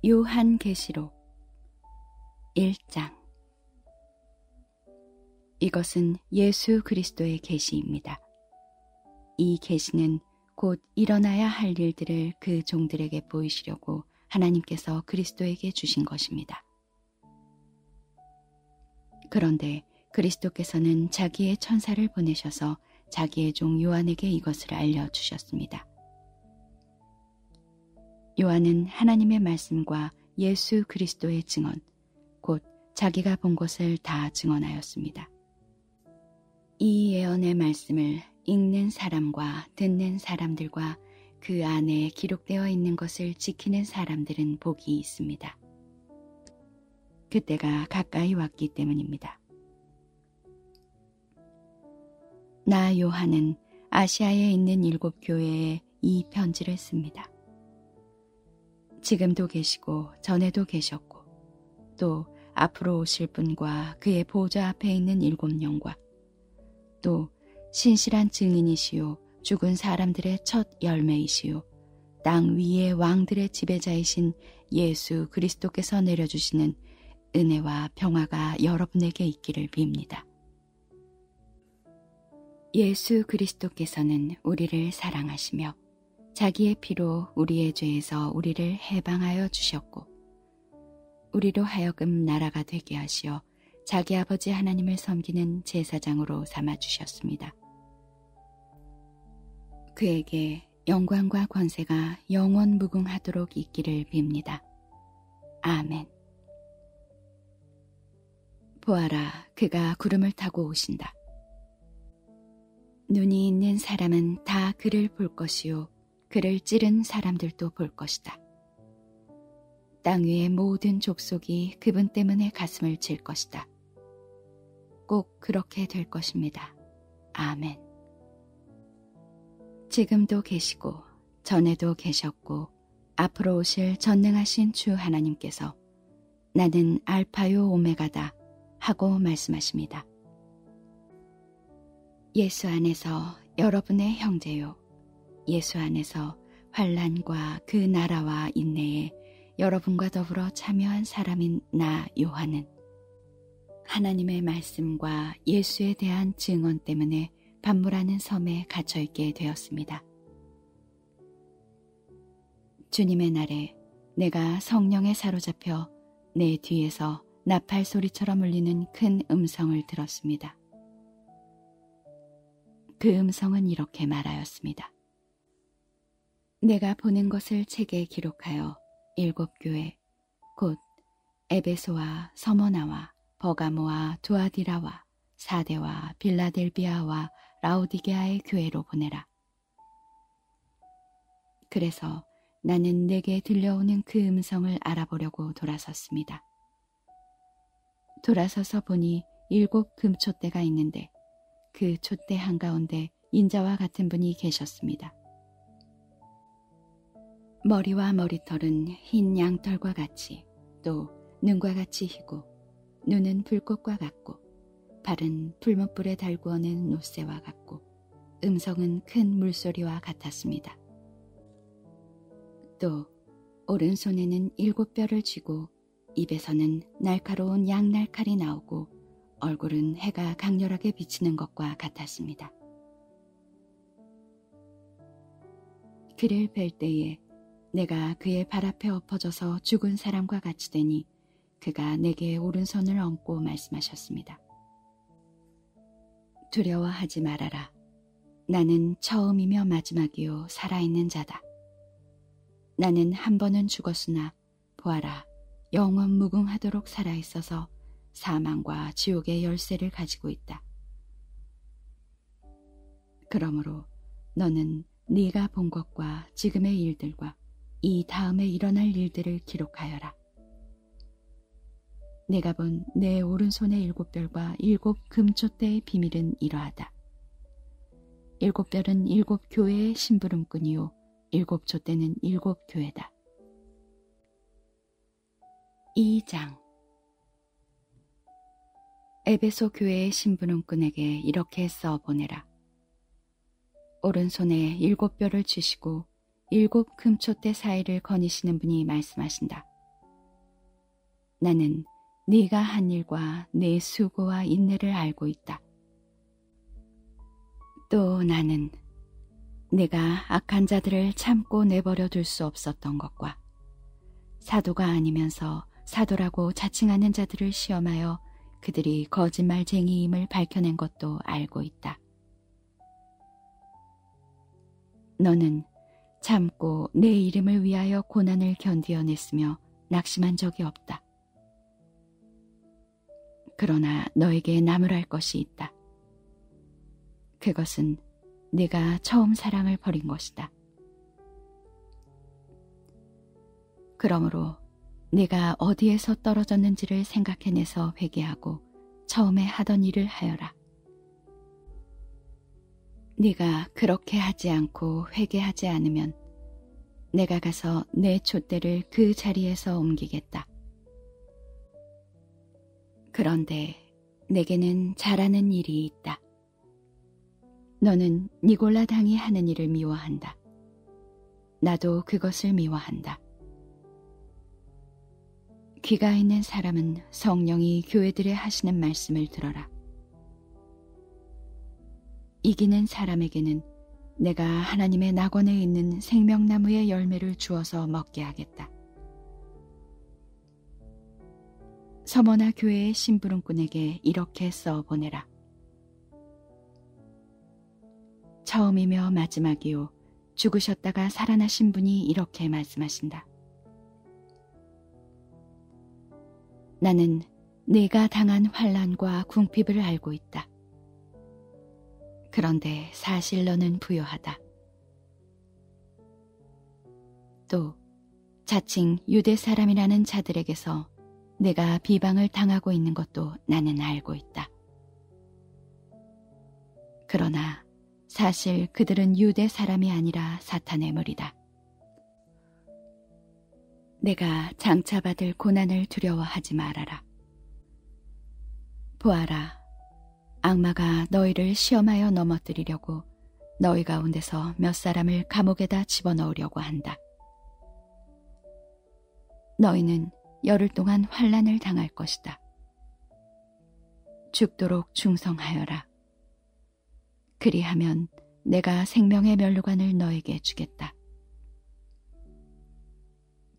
요한계시록 1장. 이것은 예수 그리스도의 계시입니다. 이 계시는 곧 일어나야 할 일들을 그 종들에게 보이시려고 하나님께서 그리스도에게 주신 것입니다. 그런데 그리스도께서는 자기의 천사를 보내셔서 자기의 종 요한에게 이것을 알려주셨습니다. 요한은 하나님의 말씀과 예수 그리스도의 증언, 곧 자기가 본 것을 다 증언하였습니다. 이 예언의 말씀을 읽는 사람과 듣는 사람들과 그 안에 기록되어 있는 것을 지키는 사람들은 복이 있습니다. 그때가 가까이 왔기 때문입니다. 나 요한은 아시아에 있는 7 교회에 이 편지를 씁니다. 지금도 계시고 전에도 계셨고 또 앞으로 오실 분과 그의 보좌 앞에 있는 7영과 또 신실한 증인이시요 죽은 사람들의 첫 열매이시요 땅 위의 왕들의 지배자이신 예수 그리스도께서 내려주시는 은혜와 평화가 여러분에게 있기를 빕니다. 예수 그리스도께서는 우리를 사랑하시며 자기의 피로 우리의 죄에서 우리를 해방하여 주셨고 우리로 하여금 나라가 되게 하시어 자기 아버지 하나님을 섬기는 제사장으로 삼아주셨습니다. 그에게 영광과 권세가 영원 무궁하도록 있기를 빕니다. 아멘. 보아라, 그가 구름을 타고 오신다. 눈이 있는 사람은 다 그를 볼 것이요 그를 찌른 사람들도 볼 것이다. 땅 위의 모든 족속이 그분 때문에 가슴을 칠 것이다. 꼭 그렇게 될 것입니다. 아멘. 지금도 계시고 전에도 계셨고 앞으로 오실 전능하신 주 하나님께서 나는 알파요 오메가다 하고 말씀하십니다. 예수 안에서 여러분의 형제요 예수 안에서 환난과 그 나라와 인내에 여러분과 더불어 참여한 사람인 나 요한은 하나님의 말씀과 예수에 대한 증언 때문에 반물하는 섬에 갇혀있게 되었습니다. 주님의 날에 내가 성령에 사로잡혀 내 뒤에서 나팔 소리처럼 울리는 큰 음성을 들었습니다. 그 음성은 이렇게 말하였습니다. 내가 보는 것을 책에 기록하여 7 교회, 곧 에베소와 서머나와 버가모와 두아디라와 사데와 빌라델비아와 라오디게아의 교회로 보내라. 그래서 나는 내게 들려오는 그 음성을 알아보려고 돌아섰습니다. 돌아서서 보니 7 금촛대가 있는데 그 촛대 한가운데 인자와 같은 분이 계셨습니다. 머리와 머리털은 흰 양털과 같이 또 눈과 같이 희고 눈은 불꽃과 같고 발은 풀무불에 달구어낸 노새와 같고 음성은 큰 물소리와 같았습니다. 또 오른손에는 7 뼈를 쥐고 입에서는 날카로운 양날칼이 나오고 얼굴은 해가 강렬하게 비치는 것과 같았습니다. 그를 뵐 때에 내가 그의 발 앞에 엎어져서 죽은 사람과 같이 되니 그가 내게 오른손을 얹고 말씀하셨습니다. 두려워하지 말아라. 나는 처음이며 마지막이요 살아있는 자다. 나는 한 번은 죽었으나 보아라 영원 무궁하도록 살아있어서 사망과 지옥의 열쇠를 가지고 있다. 그러므로 너는 네가 본 것과 지금의 일들과 이 다음에 일어날 일들을 기록하여라. 내가 본 내 오른손의 7 별과 7 금촛대의 비밀은 이러하다. 7 별은 7 교회의 심부름꾼이요 7 촛대는 7 교회다. 2장. 에베소 교회의 심부름꾼에게 이렇게 써보내라. 오른손에 7 뼈를 쥐시고 7 금촛대 사이를 거니시는 분이 말씀하신다. 나는 네가 한 일과 네 수고와 인내를 알고 있다. 또 나는 내가 악한 자들을 참고 내버려 둘 수 없었던 것과 사도가 아니면서 사도라고 자칭하는 자들을 시험하여 그들이 거짓말쟁이임을 밝혀낸 것도 알고 있다. 너는 참고 내 이름을 위하여 고난을 견디어냈으며 낙심한 적이 없다. 그러나 너에게 나무랄 것이 있다. 그것은 네가 처음 사랑을 버린 것이다. 그러므로 네가 어디에서 떨어졌는지를 생각해내서 회개하고 처음에 하던 일을 하여라. 네가 그렇게 하지 않고 회개하지 않으면 내가 가서 내 촛대를 그 자리에서 옮기겠다. 그런데 내게는 잘하는 일이 있다. 너는 니골라 당이 하는 일을 미워한다. 나도 그것을 미워한다. 귀가 있는 사람은 성령이 교회들에 하시는 말씀을 들어라. 이기는 사람에게는 내가 하나님의 낙원에 있는 생명나무의 열매를 주어서 먹게 하겠다. 서머나 교회의 심부름꾼에게 이렇게 써보내라. 처음이며 마지막이요 죽으셨다가 살아나신 분이 이렇게 말씀하신다. 나는 네가 당한 환난과 궁핍을 알고 있다. 그런데 사실 너는 부요하다. 또 자칭 유대 사람이라는 자들에게서 내가 비방을 당하고 있는 것도 나는 알고 있다. 그러나 사실 그들은 유대 사람이 아니라 사탄의 무리다. 내가 장차받을 고난을 두려워하지 말아라. 보아라, 악마가 너희를 시험하여 넘어뜨리려고 너희 가운데서 몇 사람을 감옥에다 집어넣으려고 한다. 너희는 열흘 동안 환난을 당할 것이다. 죽도록 충성하여라. 그리하면 내가 생명의 면류관을 너에게 주겠다.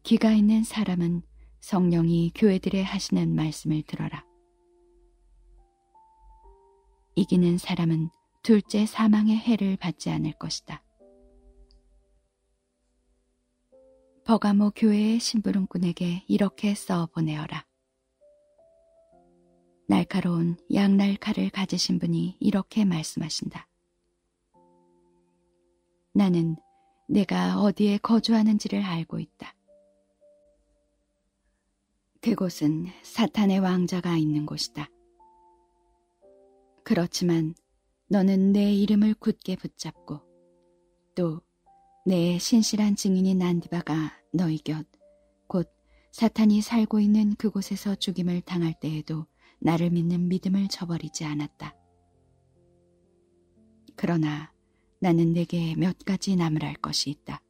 귀가 있는 사람은 성령이 교회들에 하시는 말씀을 들어라. 이기는 사람은 둘째 사망의 해를 받지 않을 것이다. 버가모 교회의 심부름꾼에게 이렇게 써보내어라. 날카로운 양날칼을 가지신 분이 이렇게 말씀하신다. 나는 내가 어디에 거주하는지를 알고 있다. 그곳은 사탄의 왕자가 있는 곳이다. 그렇지만 너는 내 이름을 굳게 붙잡고 또 내 신실한 증인인 난디바가 너희 곁, 곧 사탄이 살고 있는 그곳에서 죽임을 당할 때에도 나를 믿는 믿음을 저버리지 않았다. 그러나 나는 내게 몇 가지 나무랄 것이 있다.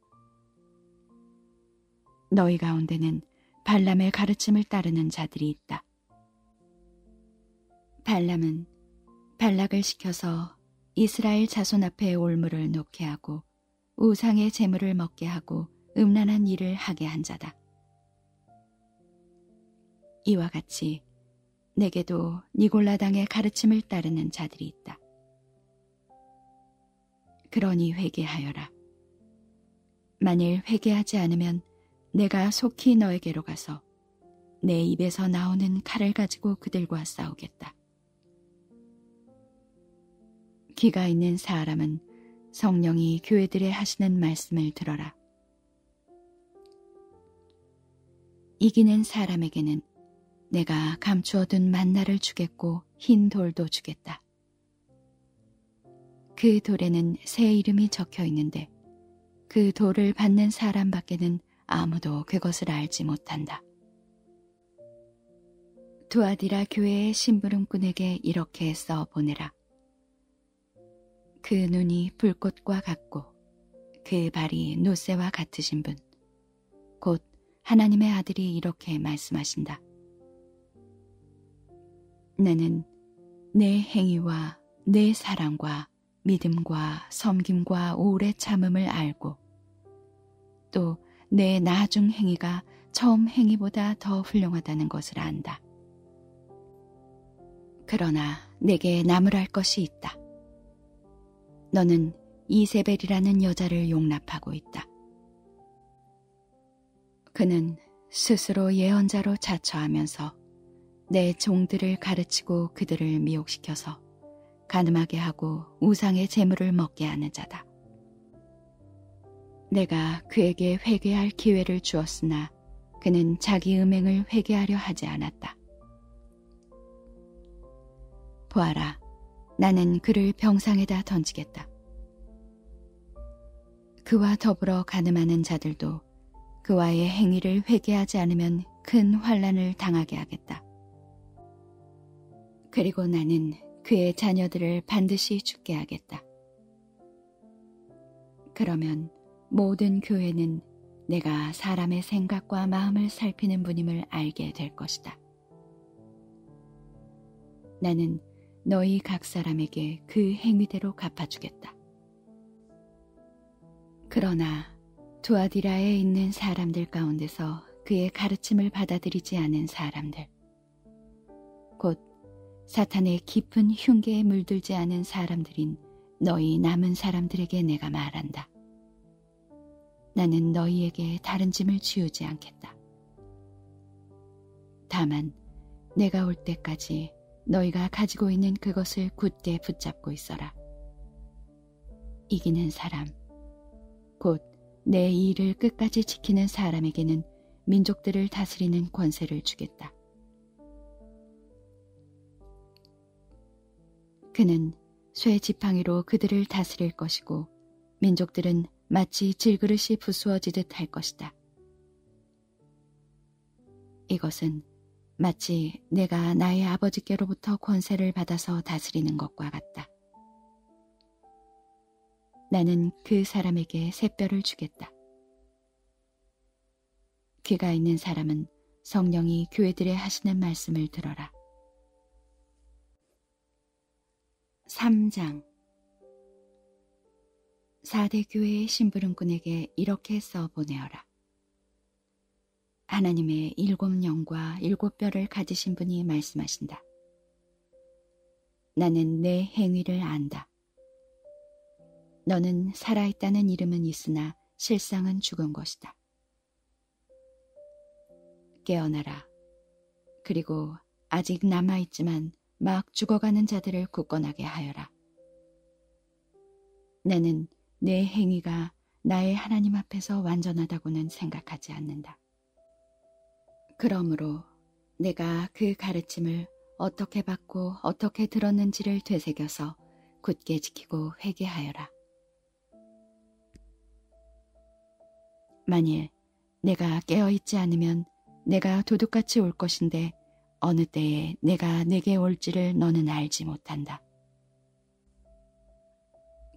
너희 가운데는 발람의 가르침을 따르는 자들이 있다. 발람은 발락을 시켜서 이스라엘 자손 앞에 올무를 놓게 하고 우상의 제물을 먹게 하고 음란한 일을 하게 한 자다. 이와 같이 내게도 니골라당의 가르침을 따르는 자들이 있다. 그러니 회개하여라. 만일 회개하지 않으면 내가 속히 너에게로 가서 내 입에서 나오는 칼을 가지고 그들과 싸우겠다. 귀가 있는 사람은 성령이 교회들에 하시는 말씀을 들어라. 이기는 사람에게는 내가 감추어둔 만나를 주겠고 흰 돌도 주겠다. 그 돌에는 새 이름이 적혀 있는데 그 돌을 받는 사람밖에는 아무도 그것을 알지 못한다. 두아디라 교회의 심부름꾼에게 이렇게 써보내라. 그 눈이 불꽃과 같고 그 발이 노새와 같으신 분, 곧 하나님의 아들이 이렇게 말씀하신다. 나는 내 행위와 내 사랑과 믿음과 섬김과 오래 참음을 알고 또 내 나중 행위가 처음 행위보다 더 훌륭하다는 것을 안다. 그러나 내게 나무랄 것이 있다. 너는 이세벨이라는 여자를 용납하고 있다. 그는 스스로 예언자로 자처하면서 내 종들을 가르치고 그들을 미혹시켜서 간음하게 하고 우상의 재물을 먹게 하는 자다. 내가 그에게 회개할 기회를 주었으나 그는 자기 음행을 회개하려 하지 않았다. 보아라, 나는 그를 병상에다 던지겠다. 그와 더불어 간음하는 자들도 그와의 행위를 회개하지 않으면 큰 환난을 당하게 하겠다. 그리고 나는 그의 자녀들을 반드시 죽게 하겠다. 그러면 모든 교회는 내가 사람의 생각과 마음을 살피는 분임을 알게 될 것이다. 나는 너희 각 사람에게 그 행위대로 갚아주겠다. 그러나 두아디라에 있는 사람들 가운데서 그의 가르침을 받아들이지 않은 사람들, 곧 사탄의 깊은 흉계에 물들지 않은 사람들인 너희 남은 사람들에게 내가 말한다. 나는 너희에게 다른 짐을 지우지 않겠다. 다만 내가 올 때까지 너희가 가지고 있는 그것을 굳게 붙잡고 있어라. 이기는 사람, 곧 내 일을 끝까지 지키는 사람에게는 민족들을 다스리는 권세를 주겠다. 그는 쇠 지팡이로 그들을 다스릴 것이고 민족들은 마치 질그릇이 부수어지듯 할 것이다. 이것은 마치 내가 나의 아버지께로부터 권세를 받아서 다스리는 것과 같다. 나는 그 사람에게 샛별을 주겠다. 귀가 있는 사람은 성령이 교회들에 하시는 말씀을 들어라. 3장 4대 교회의 심부름꾼에게 이렇게 써보내어라. 하나님의 7영과 7뼈를 가지신 분이 말씀하신다. 나는 내 행위를 안다. 너는 살아있다는 이름은 있으나 실상은 죽은 것이다. 깨어나라. 그리고 아직 남아있지만 막 죽어가는 자들을 굳건하게 하여라. 나는 내 행위가 나의 하나님 앞에서 완전하다고는 생각하지 않는다. 그러므로 내가 그 가르침을 어떻게 받고 어떻게 들었는지를 되새겨서 굳게 지키고 회개하여라. 만일 내가 깨어있지 않으면 내가 도둑같이 올 것인데 어느 때에 내가 내게 올지를 너는 알지 못한다.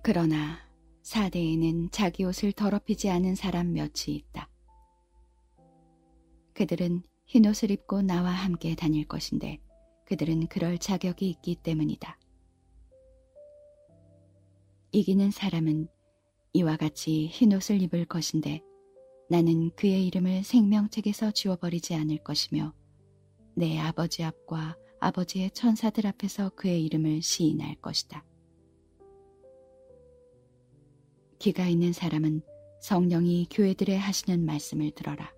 그러나 사대에는 자기 옷을 더럽히지 않은 사람 몇이 있다. 그들은 흰옷을 입고 나와 함께 다닐 것인데 그들은 그럴 자격이 있기 때문이다. 이기는 사람은 이와 같이 흰옷을 입을 것인데 나는 그의 이름을 생명책에서 지워버리지 않을 것이며 내 아버지 앞과 아버지의 천사들 앞에서 그의 이름을 시인할 것이다. 귀가 있는 사람은 성령이 교회들에 하시는 말씀을 들어라.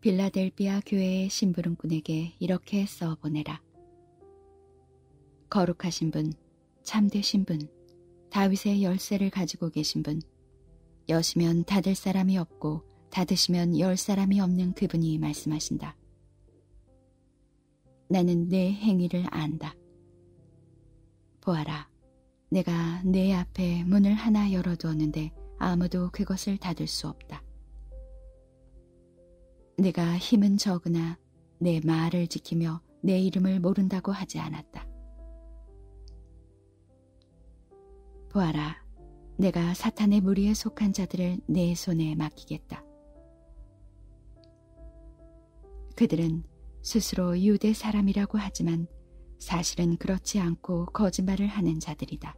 빌라델비아 교회의 심부름꾼에게 이렇게 써보내라. 거룩하신 분, 참되신 분, 다윗의 열쇠를 가지고 계신 분, 여시면 닫을 사람이 없고 닫으시면 열 사람이 없는 그분이 말씀하신다. 나는 내 행위를 안다. 보아라, 내가 내 앞에 문을 하나 열어두었는데 아무도 그것을 닫을 수 없다. 내가 힘은 적으나 내 말을 지키며 내 이름을 모른다고 하지 않았다. 보아라, 내가 사탄의 무리에 속한 자들을 내 손에 맡기겠다. 그들은 스스로 유대 사람이라고 하지만 사실은 그렇지 않고 거짓말을 하는 자들이다.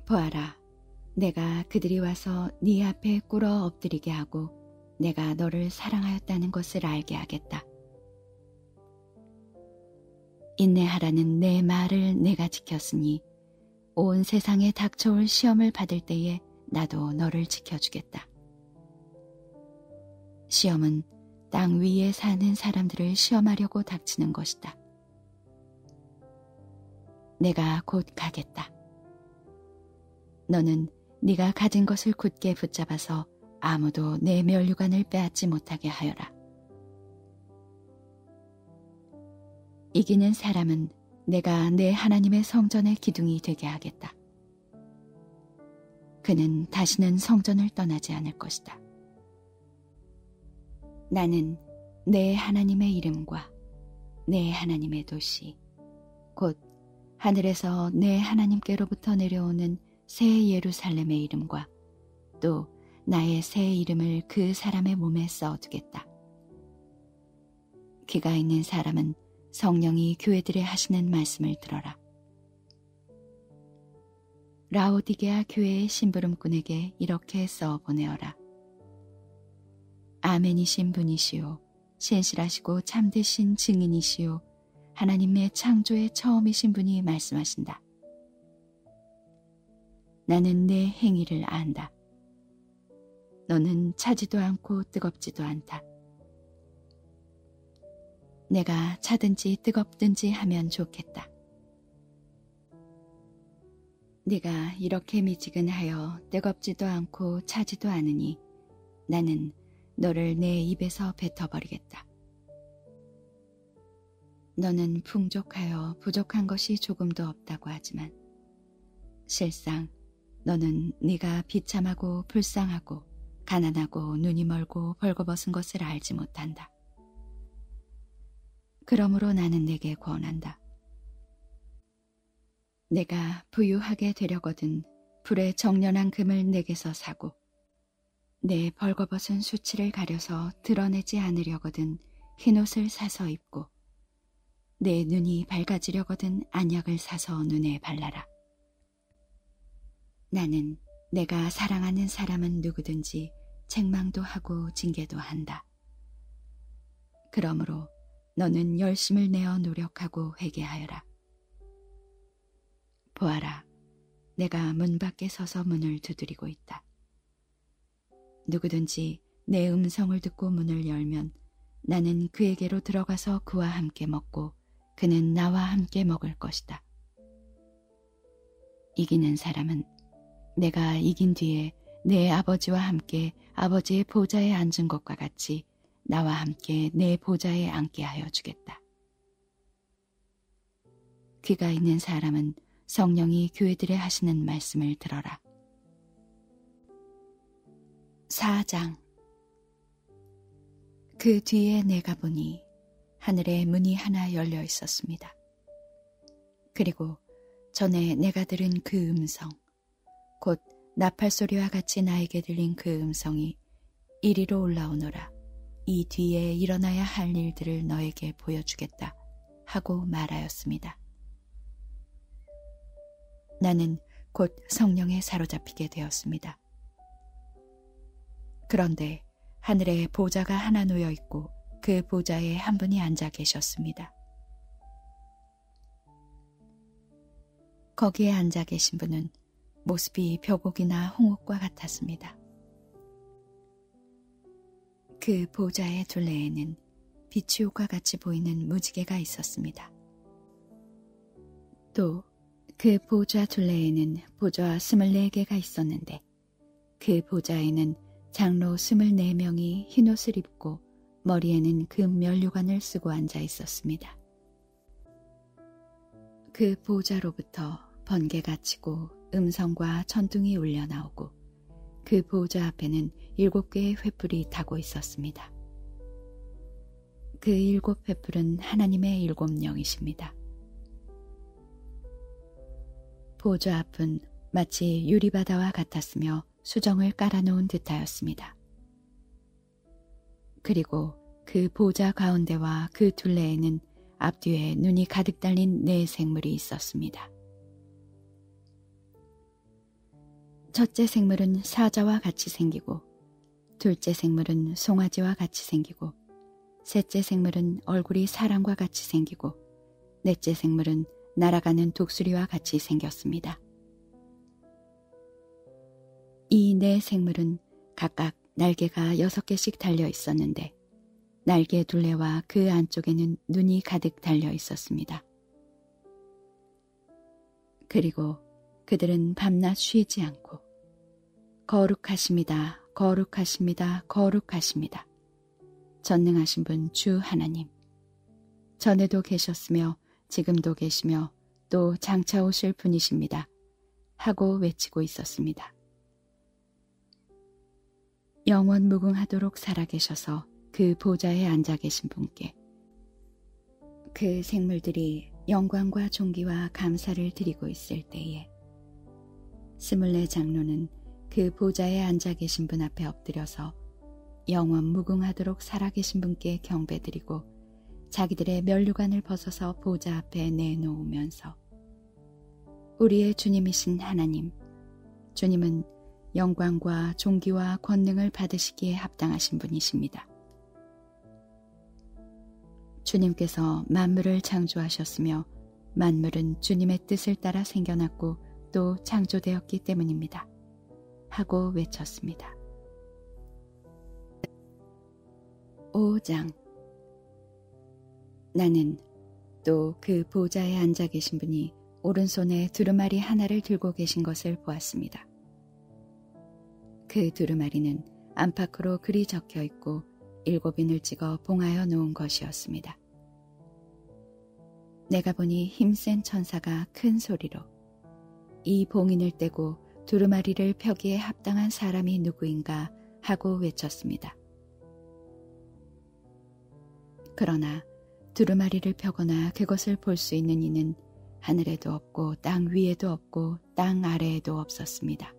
보아라, 내가 그들이 와서 네 앞에 꿇어 엎드리게 하고 내가 너를 사랑하였다는 것을 알게 하겠다. 인내하라는 내 말을 내가 지켰으니 온 세상에 닥쳐올 시험을 받을 때에 나도 너를 지켜주겠다. 시험은 땅 위에 사는 사람들을 시험하려고 닥치는 것이다. 내가 곧 가겠다. 너는 네가 가진 것을 굳게 붙잡아서 아무도 내 면류관을 빼앗지 못하게 하여라. 이기는 사람은 내가 내 하나님의 성전의 기둥이 되게 하겠다. 그는 다시는 성전을 떠나지 않을 것이다. 나는 내 하나님의 이름과 내 하나님의 도시, 곧 하늘에서 내 하나님께로부터 내려오는 새 예루살렘의 이름과 또 나의 새 이름을 그 사람의 몸에 써두겠다. 귀가 있는 사람은 성령이 교회들에 하시는 말씀을 들어라. 라오디게아 교회의 심부름꾼에게 이렇게 써 보내어라. 아멘이신 분이시요 신실하시고 참되신 증인이시요 하나님의 창조의 처음이신 분이 말씀하신다. 나는 내 행위를 안다. 너는 차지도 않고 뜨겁지도 않다. 내가 차든지 뜨겁든지 하면 좋겠다. 네가 이렇게 미지근하여 뜨겁지도 않고 차지도 않으니 나는 너를 내 입에서 뱉어버리겠다. 너는 풍족하여 부족한 것이 조금도 없다고 하지만 실상 너는 네가 비참하고 불쌍하고 가난하고 눈이 멀고 벌거벗은 것을 알지 못한다. 그러므로 나는 네게 권한다. 내가 부유하게 되려거든 불에 정련한 금을 내게서 사고 내 벌거벗은 수치를 가려서 드러내지 않으려거든 흰옷을 사서 입고 내 눈이 밝아지려거든 안약을 사서 눈에 발라라. 나는 내가 사랑하는 사람은 누구든지 책망도 하고 징계도 한다. 그러므로 너는 열심을 내어 노력하고 회개하여라. 보아라, 내가 문 밖에 서서 문을 두드리고 있다. 누구든지 내 음성을 듣고 문을 열면 나는 그에게로 들어가서 그와 함께 먹고 그는 나와 함께 먹을 것이다. 이기는 사람은 내가 이긴 뒤에 내 아버지와 함께 아버지의 보좌에 앉은 것과 같이 나와 함께 내 보좌에 앉게 하여 주겠다. 귀가 있는 사람은 성령이 교회들에 하시는 말씀을 들어라. 4장. 그 뒤에 내가 보니 하늘에 문이 하나 열려 있었습니다. 그리고 전에 내가 들은 그 음성, 곧 나팔소리와 같이 나에게 들린 그 음성이 이리로 올라오너라. 이 뒤에 일어나야 할 일들을 너에게 보여주겠다 하고 말하였습니다. 나는 곧 성령에 사로잡히게 되었습니다. 그런데 하늘에 보좌가 하나 놓여 있고 그 보좌에 한 분이 앉아 계셨습니다. 거기에 앉아 계신 분은 모습이 벼곡이나 홍옥과 같았습니다. 그 보좌의 둘레에는 비추옥과 같이 보이는 무지개가 있었습니다. 또 그 보좌 둘레에는 보좌 24개가 있었는데 그 보좌에는 장로 24명이 흰옷을 입고 머리에는 금 면류관을 쓰고 앉아 있었습니다. 그 보좌로부터 번개가 치고 음성과 천둥이 울려 나오고 그 보좌 앞에는 7개의 횃불이 타고 있었습니다. 그 7 횃불은 하나님의 7 영이십니다. 보좌 앞은 마치 유리바다와 같았으며 수정을 깔아놓은 듯하였습니다. 그리고 그 보좌 가운데와 그 둘레에는 앞뒤에 눈이 가득 달린 네 생물이 있었습니다. 첫째 생물은 사자와 같이 생기고, 둘째 생물은 송아지와 같이 생기고, 셋째 생물은 얼굴이 사람과 같이 생기고, 넷째 생물은 날아가는 독수리와 같이 생겼습니다. 이 네 생물은 각각 날개가 6개씩 달려 있었는데 날개 둘레와 그 안쪽에는 눈이 가득 달려 있었습니다. 그리고 그들은 밤낮 쉬지 않고 거룩하십니다, 거룩하십니다, 거룩하십니다. 전능하신 분 주 하나님, 전에도 계셨으며 지금도 계시며 또 장차 오실 분이십니다 하고 외치고 있었습니다. 영원 무궁하도록 살아계셔서 그 보좌에 앉아 계신 분께 그 생물들이 영광과 존귀와 감사를 드리고 있을 때에 24 장로는 그 보좌에 앉아 계신 분 앞에 엎드려서 영원 무궁하도록 살아계신 분께 경배드리고 자기들의 면류관을 벗어서 보좌 앞에 내놓으면서 우리의 주님이신 하나님, 주님은 영광과 존귀와 권능을 받으시기에 합당하신 분이십니다. 주님께서 만물을 창조하셨으며 만물은 주님의 뜻을 따라 생겨났고 또 창조되었기 때문입니다. 하고 외쳤습니다. 5장. 나는 또 그 보좌에 앉아 계신 분이 오른손에 두루마리 하나를 들고 계신 것을 보았습니다. 그 두루마리는 안팎으로 글이 적혀 있고 7인을 찍어 봉하여 놓은 것이었습니다. 내가 보니 힘센 천사가 큰 소리로 이 봉인을 떼고 두루마리를 펴기에 합당한 사람이 누구인가 하고 외쳤습니다. 그러나 두루마리를 펴거나 그것을 볼 수 있는 이는 하늘에도 없고 땅 위에도 없고 땅 아래에도 없었습니다.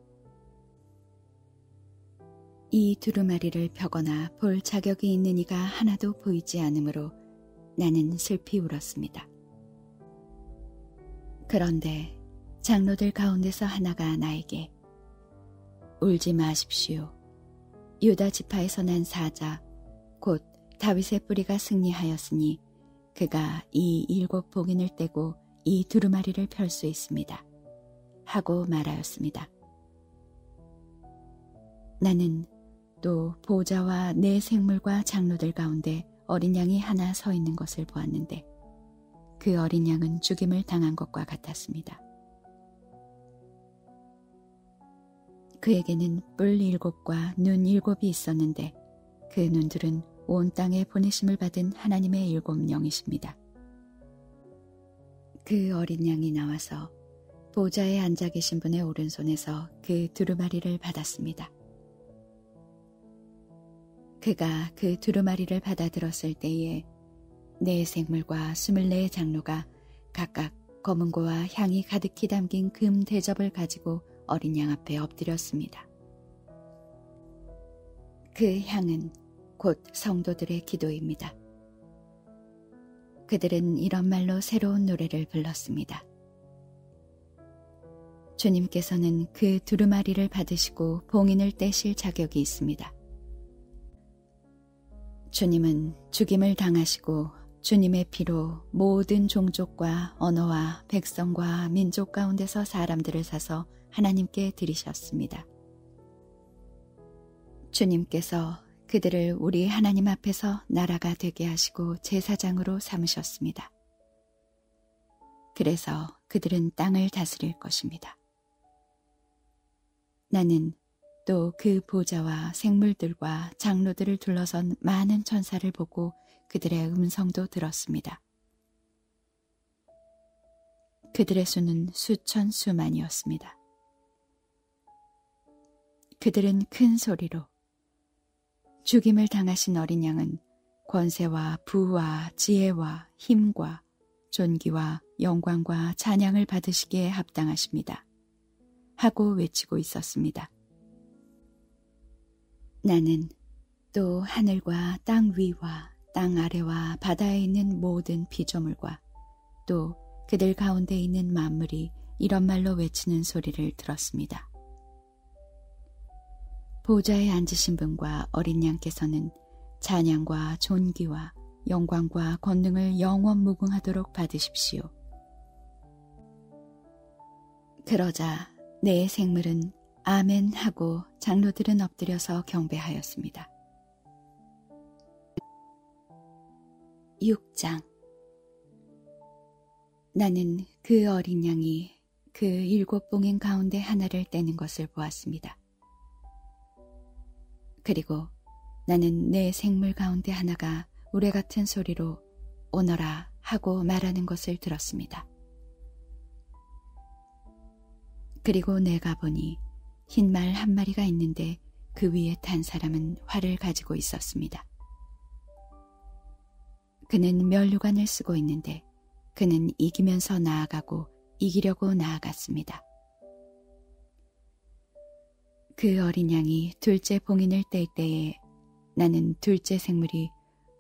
이 두루마리를 펴거나 볼 자격이 있는 이가 하나도 보이지 않으므로 나는 슬피 울었습니다. 그런데 장로들 가운데서 하나가 나에게 울지 마십시오. 유다 지파에서 난 사자 곧 다윗의 뿌리가 승리하였으니 그가 이 7 봉인을 떼고 이 두루마리를 펼 수 있습니다. 하고 말하였습니다. 나는 또 보좌와 네 생물과 장로들 가운데 어린 양이 하나 서 있는 것을 보았는데 그 어린 양은 죽임을 당한 것과 같았습니다. 그에게는 뿔 7과 눈 7이 있었는데 그 눈들은 온 땅에 보내심을 받은 하나님의 7 영이십니다. 그 어린 양이 나와서 보좌에 앉아 계신 분의 오른손에서 그 두루마리를 받았습니다. 그가 그 두루마리를 받아들었을 때에 네 생물과 24 장로가 각각 검은고와 향이 가득히 담긴 금 대접을 가지고 어린 양 앞에 엎드렸습니다. 그 향은 곧 성도들의 기도입니다. 그들은 이런 말로 새로운 노래를 불렀습니다. 주님께서는 그 두루마리를 받으시고 봉인을 떼실 자격이 있습니다. 주님은 죽임을 당하시고 주님의 피로 모든 종족과 언어와 백성과 민족 가운데서 사람들을 사서 하나님께 드리셨습니다. 주님께서 그들을 우리 하나님 앞에서 나라가 되게 하시고 제사장으로 삼으셨습니다. 그래서 그들은 땅을 다스릴 것입니다. 나는 또 그 보좌와 생물들과 장로들을 둘러선 많은 천사를 보고 그들의 음성도 들었습니다. 그들의 수는 수천 수만이었습니다. 그들은 큰 소리로 죽임을 당하신 어린 양은 권세와 부와 지혜와 힘과 존귀와 영광과 찬양을 받으시기에 합당하십니다. 하고 외치고 있었습니다. 나는 또 하늘과 땅 위와 땅 아래와 바다에 있는 모든 피조물과 또 그들 가운데 있는 만물이 이런 말로 외치는 소리를 들었습니다. 보좌에 앉으신 분과 어린 양께서는 찬양과 존귀와 영광과 권능을 영원 무궁하도록 받으십시오. 그러자 내 생물은 아멘 하고 장로들은 엎드려서 경배하였습니다. 6장. 나는 그 어린 양이 그 7봉인 가운데 하나를 떼는 것을 보았습니다. 그리고 나는 내 생물 가운데 하나가 우레 같은 소리로 오너라 하고 말하는 것을 들었습니다. 그리고 내가 보니 흰 말 한 마리가 있는데 그 위에 탄 사람은 활을 가지고 있었습니다. 그는 면류관을 쓰고 있는데 그는 이기면서 나아가고 이기려고 나아갔습니다. 그 어린 양이 둘째 봉인을 뗄 때에 나는 둘째 생물이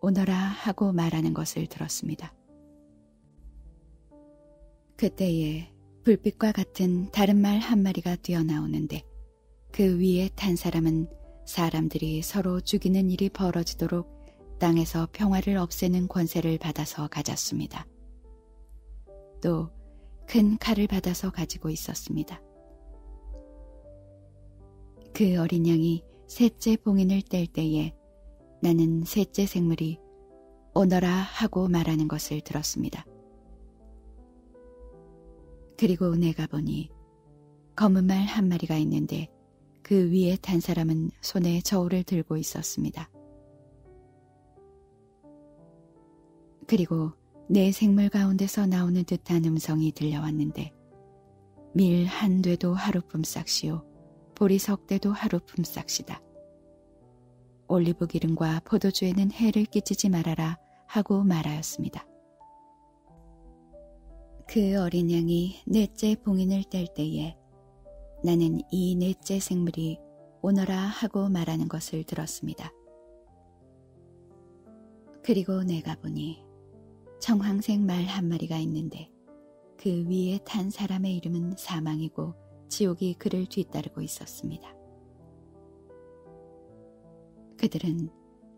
오너라 하고 말하는 것을 들었습니다. 그때에 불빛과 같은 다른 말 한 마리가 뛰어나오는데 그 위에 탄 사람은 사람들이 서로 죽이는 일이 벌어지도록 땅에서 평화를 없애는 권세를 받아서 가졌습니다. 또 큰 칼을 받아서 가지고 있었습니다. 그 어린 양이 셋째 봉인을 뗄 때에 나는 셋째 생물이 오너라 하고 말하는 것을 들었습니다. 그리고 내가 보니 검은 말 한 마리가 있는데 그 위에 탄 사람은 손에 저울을 들고 있었습니다. 그리고 내 생물 가운데서 나오는 듯한 음성이 들려왔는데 밀 한 되도 하루품 싹시오 보리석 대도 하루품 싹시다. 올리브 기름과 포도주에는 해를 끼치지 말아라 하고 말하였습니다. 그 어린 양이 넷째 봉인을 뗄 때에 나는 이 넷째 생물이 오너라 하고 말하는 것을 들었습니다. 그리고 내가 보니 청황색 말 한 마리가 있는데 그 위에 탄 사람의 이름은 사망이고 지옥이 그를 뒤따르고 있었습니다. 그들은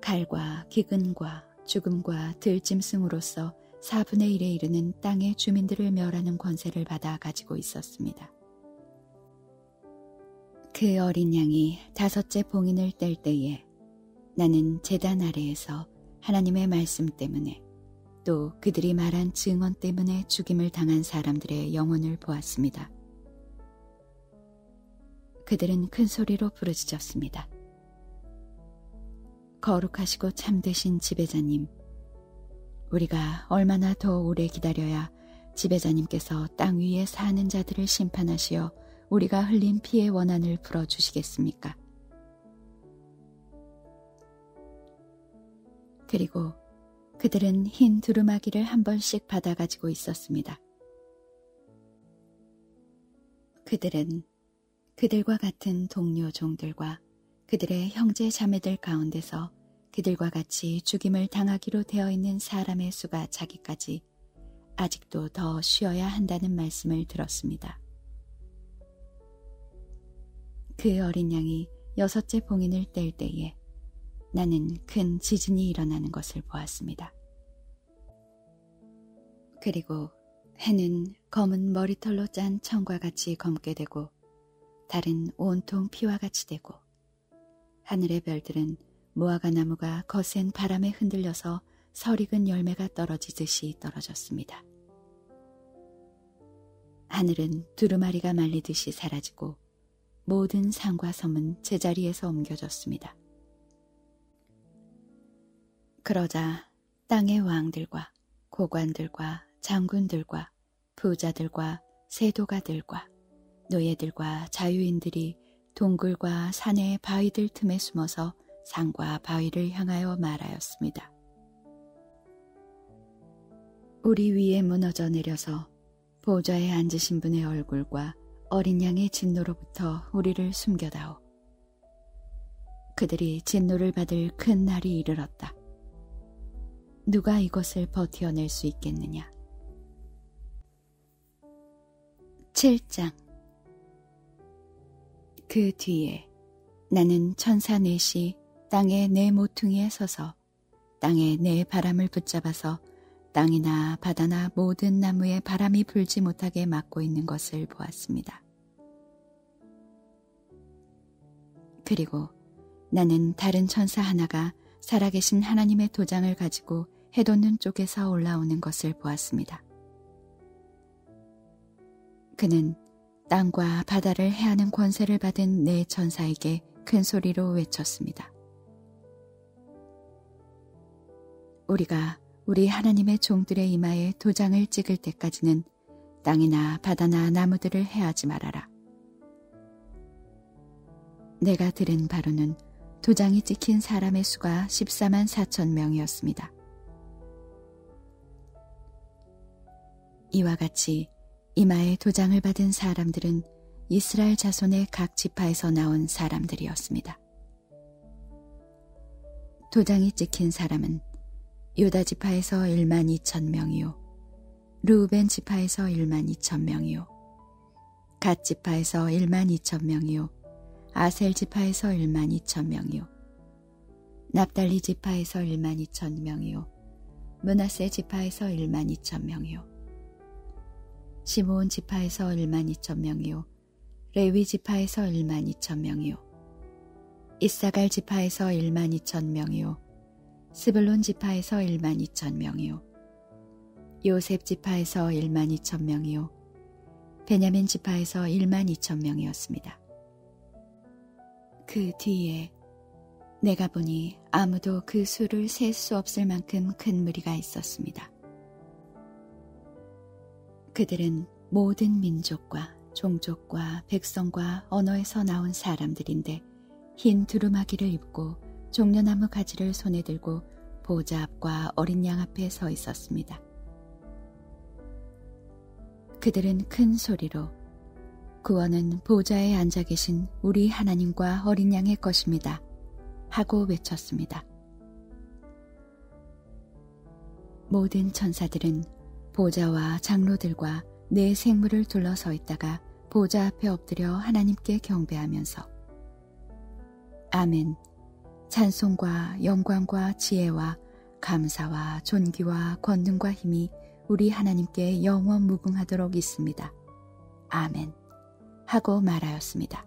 칼과 기근과 죽음과 들짐승으로서 4분의 1에 이르는 땅의 주민들을 멸하는 권세를 받아 가지고 있었습니다. 그 어린 양이 다섯째 봉인을 뗄 때에 나는 제단 아래에서 하나님의 말씀 때문에 또 그들이 말한 증언 때문에 죽임을 당한 사람들의 영혼을 보았습니다. 그들은 큰 소리로 부르짖었습니다. 거룩하시고 참되신 지배자님, 우리가 얼마나 더 오래 기다려야 지배자님께서 땅 위에 사는 자들을 심판하시어 우리가 흘린 피의 원한을 풀어주시겠습니까? 그리고 그들은 흰 두루마기를 한 번씩 받아가지고 있었습니다. 그들은 그들과 같은 동료 종들과 그들의 형제 자매들 가운데서 그들과 같이 죽임을 당하기로 되어 있는 사람의 수가 자기까지 아직도 더 쉬어야 한다는 말씀을 들었습니다. 그 어린 양이 여섯째 봉인을 뗄 때에 나는 큰 지진이 일어나는 것을 보았습니다. 그리고 해는 검은 머리털로 짠 청과 같이 검게 되고 달은 온통 피와 같이 되고 하늘의 별들은 무화과 나무가 거센 바람에 흔들려서 설익은 열매가 떨어지듯이 떨어졌습니다. 하늘은 두루마리가 말리듯이 사라지고 모든 산과 섬은 제자리에서 옮겨졌습니다. 그러자 땅의 왕들과 고관들과 장군들과 부자들과 세도가들과 노예들과 자유인들이 동굴과 산의 바위들 틈에 숨어서 산과 바위를 향하여 말하였습니다. 우리 위에 무너져 내려서 보좌에 앉으신 분의 얼굴과 어린 양의 진노로부터 우리를 숨겨다오. 그들이 진노를 받을 큰 날이 이르렀다. 누가 이것을 버텨낼 수 있겠느냐. 7장. 그 뒤에 나는 천사 넷이 땅의 네 모퉁이에 서서 땅에 네 바람을 붙잡아서 땅이나 바다나 모든 나무에 바람이 불지 못하게 막고 있는 것을 보았습니다. 그리고 나는 다른 천사 하나가 살아계신 하나님의 도장을 가지고 해돋는 쪽에서 올라오는 것을 보았습니다. 그는 땅과 바다를 해하는 권세를 받은 네 천사에게 큰 소리로 외쳤습니다. 우리가 우리 하나님의 종들의 이마에 도장을 찍을 때까지는 땅이나 바다나 나무들을 해하지 말아라. 내가 들은 바로는 도장이 찍힌 사람의 수가 14만 4천 명이었습니다. 이와 같이 이마에 도장을 받은 사람들은 이스라엘 자손의 각 지파에서 나온 사람들이었습니다. 도장이 찍힌 사람은 유다 지파에서 1만 2천 명이요, 르우벤 지파에서 1만 2천 명이요, 갓 지파에서 1만 2천 명이요, 아셀 지파에서 1만 2천 명이요, 납달리 지파에서 1만 2천 명이요, 므낫세 지파에서 1만 2천 명이요, 시므온 지파에서 1만 2천 명이요, 레위 지파에서 1만 2천 명이요, 이사갈 지파에서 1만 2천 명이요, 스불론 지파에서 1만 2천 명이요, 요셉 지파에서 1만 2천 명이요, 베냐민 지파에서 1만 2천 명이었습니다. 그 뒤에 내가 보니 아무도 그 수를 셀 수 없을 만큼 큰 무리가 있었습니다. 그들은 모든 민족과 종족과 백성과 언어에서 나온 사람들인데 흰 두루마기를 입고 종려나무 가지를 손에 들고 보좌 앞과 어린 양 앞에 서 있었습니다. 그들은 큰 소리로 구원은 보좌에 앉아 계신 우리 하나님과 어린 양의 것입니다 하고 외쳤습니다. 모든 천사들은 보좌와 장로들과 네 생물을 둘러서 있다가 보좌 앞에 엎드려 하나님께 경배하면서 아멘, 찬송과 영광과 지혜와 감사와 존귀와 권능과 힘이 우리 하나님께 영원 무궁하도록 있습니다. 아멘 하고 말하였습니다.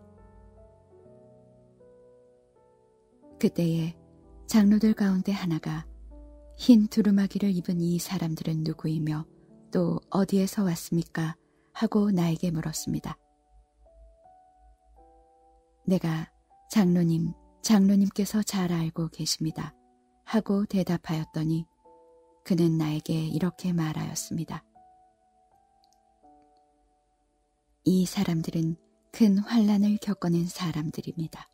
그때에 장로들 가운데 하나가 흰 두루마기를 입은 이 사람들은 누구이며 또 어디에서 왔습니까? 하고 나에게 물었습니다. 내가 장로님께서 잘 알고 계십니다 하고 대답하였더니 그는 나에게 이렇게 말하였습니다. 이 사람들은 큰 환난을 겪어낸 사람들입니다.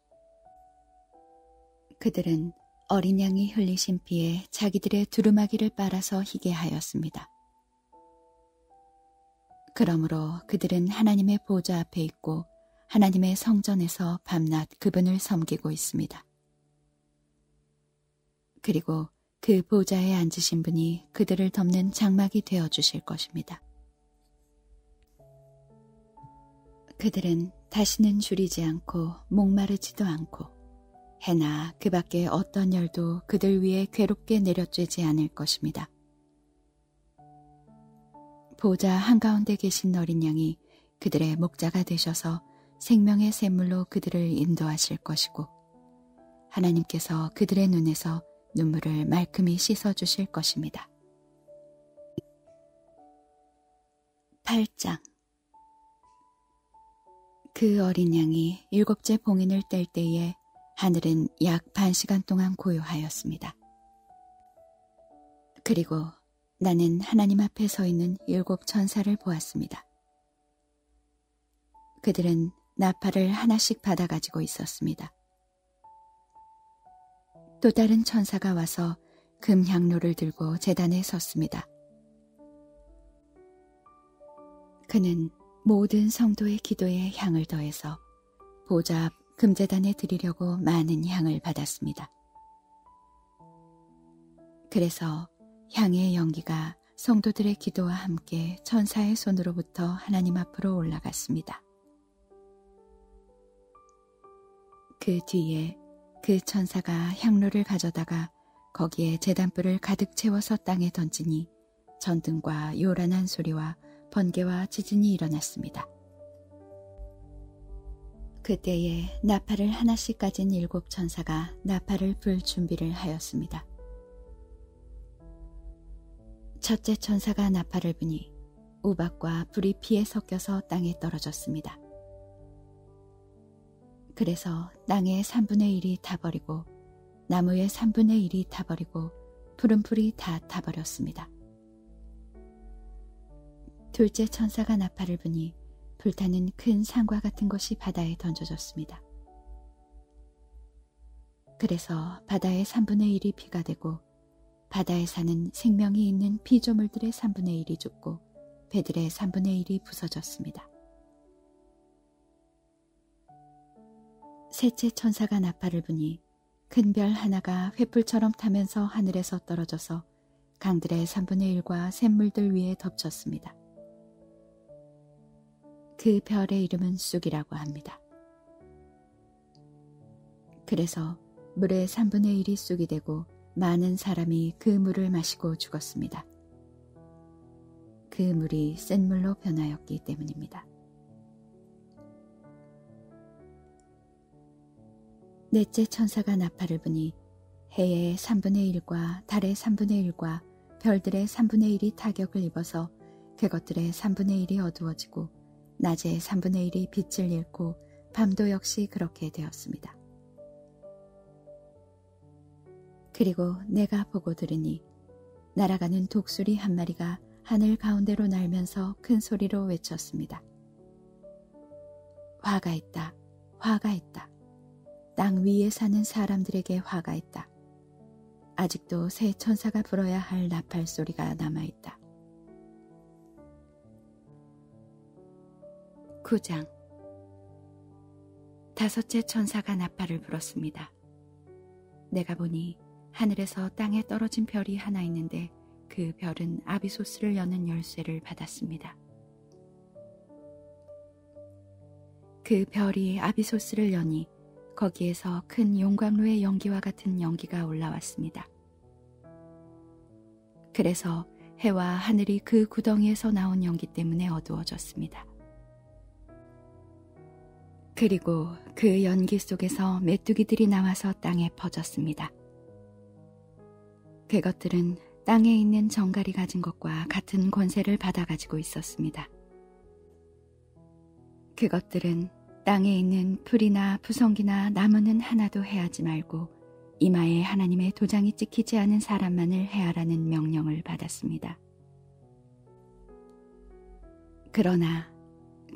그들은 어린 양이 흘리신 피에 자기들의 두루마기를 빨아서 희게 하였습니다. 그러므로 그들은 하나님의 보좌 앞에 있고 하나님의 성전에서 밤낮 그분을 섬기고 있습니다. 그리고 그 보좌에 앉으신 분이 그들을 덮는 장막이 되어주실 것입니다. 그들은 다시는 줄이지 않고 목마르지도 않고 해나 그 밖에 어떤 열도 그들 위에 괴롭게 내려쬐지 않을 것입니다. 보좌 한가운데 계신 어린 양이 그들의 목자가 되셔서 생명의 샘물로 그들을 인도하실 것이고 하나님께서 그들의 눈에서 눈물을 말끔히 씻어주실 것입니다. 8장. 그 어린 양이 7째 봉인을 뗄 때에 하늘은 약 반 시간 동안 고요하였습니다. 그리고 나는 하나님 앞에 서 있는 7 천사를 보았습니다. 그들은 나팔을 하나씩 받아가지고 있었습니다. 또 다른 천사가 와서 금향로를 들고 제단에 섰습니다. 그는 모든 성도의 기도에 향을 더해서 보좌 앞 금제단에 드리려고 많은 향을 받았습니다. 그래서 향의 연기가 성도들의 기도와 함께 천사의 손으로부터 하나님 앞으로 올라갔습니다. 그 뒤에 그 천사가 향로를 가져다가 거기에 제단불을 가득 채워서 땅에 던지니 전등과 요란한 소리와 번개와 지진이 일어났습니다. 그때에 나팔을 하나씩 가진 7 천사가 나팔을 불 준비를 하였습니다. 첫째 천사가 나팔을 부니 우박과 불이 피에 섞여서 땅에 떨어졌습니다. 그래서 땅의 3분의 1이 타버리고 나무의 3분의 1이 타버리고 푸른 풀이 다 타버렸습니다. 둘째 천사가 나팔을 부니 불타는 큰 산과 같은 것이 바다에 던져졌습니다. 그래서 바다의 3분의 1이 피가 되고 바다에 사는 생명이 있는 피조물들의 3분의 1이 죽고 배들의 3분의 1이 부서졌습니다. 셋째 천사가 나팔을 부니 큰 별 하나가 횃불처럼 타면서 하늘에서 떨어져서 강들의 3분의 1과 샘물들 위에 덮쳤습니다. 그 별의 이름은 쑥이라고 합니다. 그래서 물의 3분의 1이 쑥이 되고 많은 사람이 그 물을 마시고 죽었습니다. 그 물이 쓴 물로 변하였기 때문입니다. 넷째 천사가 나팔을 부니 해의 3분의 1과 달의 3분의 1과 별들의 3분의 1이 타격을 입어서 그것들의 3분의 1이 어두워지고 낮의 3분의 1이 빛을 잃고 밤도 역시 그렇게 되었습니다. 그리고 내가 보고 들으니 날아가는 독수리 한 마리가 하늘 가운데로 날면서 큰 소리로 외쳤습니다. 화가 있다, 화가 있다. 땅 위에 사는 사람들에게 화가 있다. 아직도 새 천사가 불어야 할 나팔 소리가 남아있다. 9장. 다섯째 천사가 나팔을 불었습니다. 내가 보니 하늘에서 땅에 떨어진 별이 하나 있는데 그 별은 아비소스를 여는 열쇠를 받았습니다. 그 별이 아비소스를 여니 거기에서 큰 용광로의 연기와 같은 연기가 올라왔습니다. 그래서 해와 하늘이 그 구덩이에서 나온 연기 때문에 어두워졌습니다. 그리고 그 연기 속에서 메뚜기들이 나와서 땅에 퍼졌습니다. 그것들은 땅에 있는 정갈이 가진 것과 같은 권세를 받아가지고 있었습니다. 그것들은 땅에 있는 풀이나 푸성기나 나무는 하나도 해하지 말고 이마에 하나님의 도장이 찍히지 않은 사람만을 해하라는 명령을 받았습니다. 그러나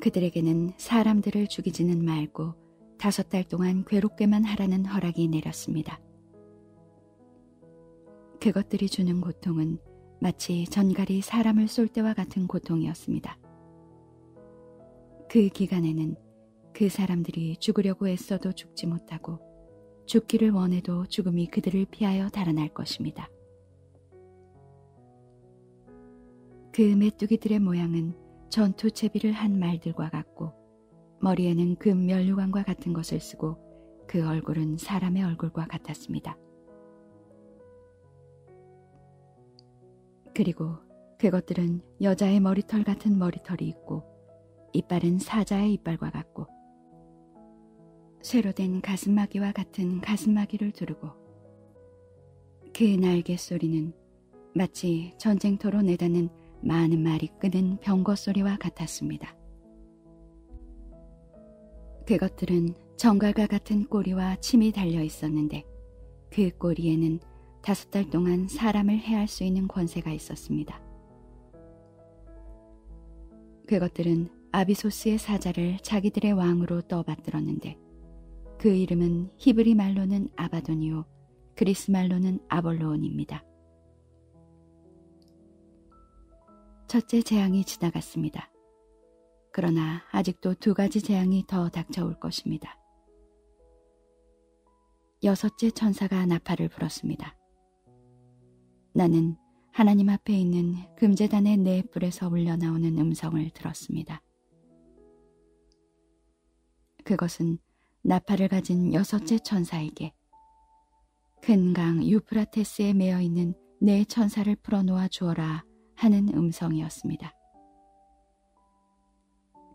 그들에게는 사람들을 죽이지는 말고 5달 동안 괴롭게만 하라는 허락이 내렸습니다. 그것들이 주는 고통은 마치 전갈이 사람을 쏠 때와 같은 고통이었습니다. 그 기간에는 그 사람들이 죽으려고 애써도 죽지 못하고 죽기를 원해도 죽음이 그들을 피하여 달아날 것입니다. 그 메뚜기들의 모양은 전투 채비를 한 말들과 같고 머리에는 금 면류관과 같은 것을 쓰고 그 얼굴은 사람의 얼굴과 같았습니다. 그리고 그것들은 여자의 머리털 같은 머리털이 있고 이빨은 사자의 이빨과 같고 쇠로 된 가슴마귀와 같은 가슴마귀를 두르고 그 날개 소리는 마치 전쟁터로 내다는 많은 말이 끄는 병거 소리와 같았습니다. 그것들은 정갈과 같은 꼬리와 침이 달려 있었는데 그 꼬리에는 5달 동안 사람을 해할 수 있는 권세가 있었습니다. 그것들은 아비소스의 사자를 자기들의 왕으로 떠받들었는데 그 이름은 히브리 말로는 아바돈이요 그리스 말로는 아볼로온입니다. 첫째 재앙이 지나갔습니다. 그러나 아직도 2가지 재앙이 더 닥쳐올 것입니다. 여섯째 천사가 나팔을 불었습니다. 나는 하나님 앞에 있는 금제단의 네 뿔에서 울려나오는 음성을 들었습니다. 그것은 나팔을 가진 여섯째 천사에게 큰 강 유프라테스에 매어 있는 네 천사를 풀어놓아 주어라 하는 음성이었습니다.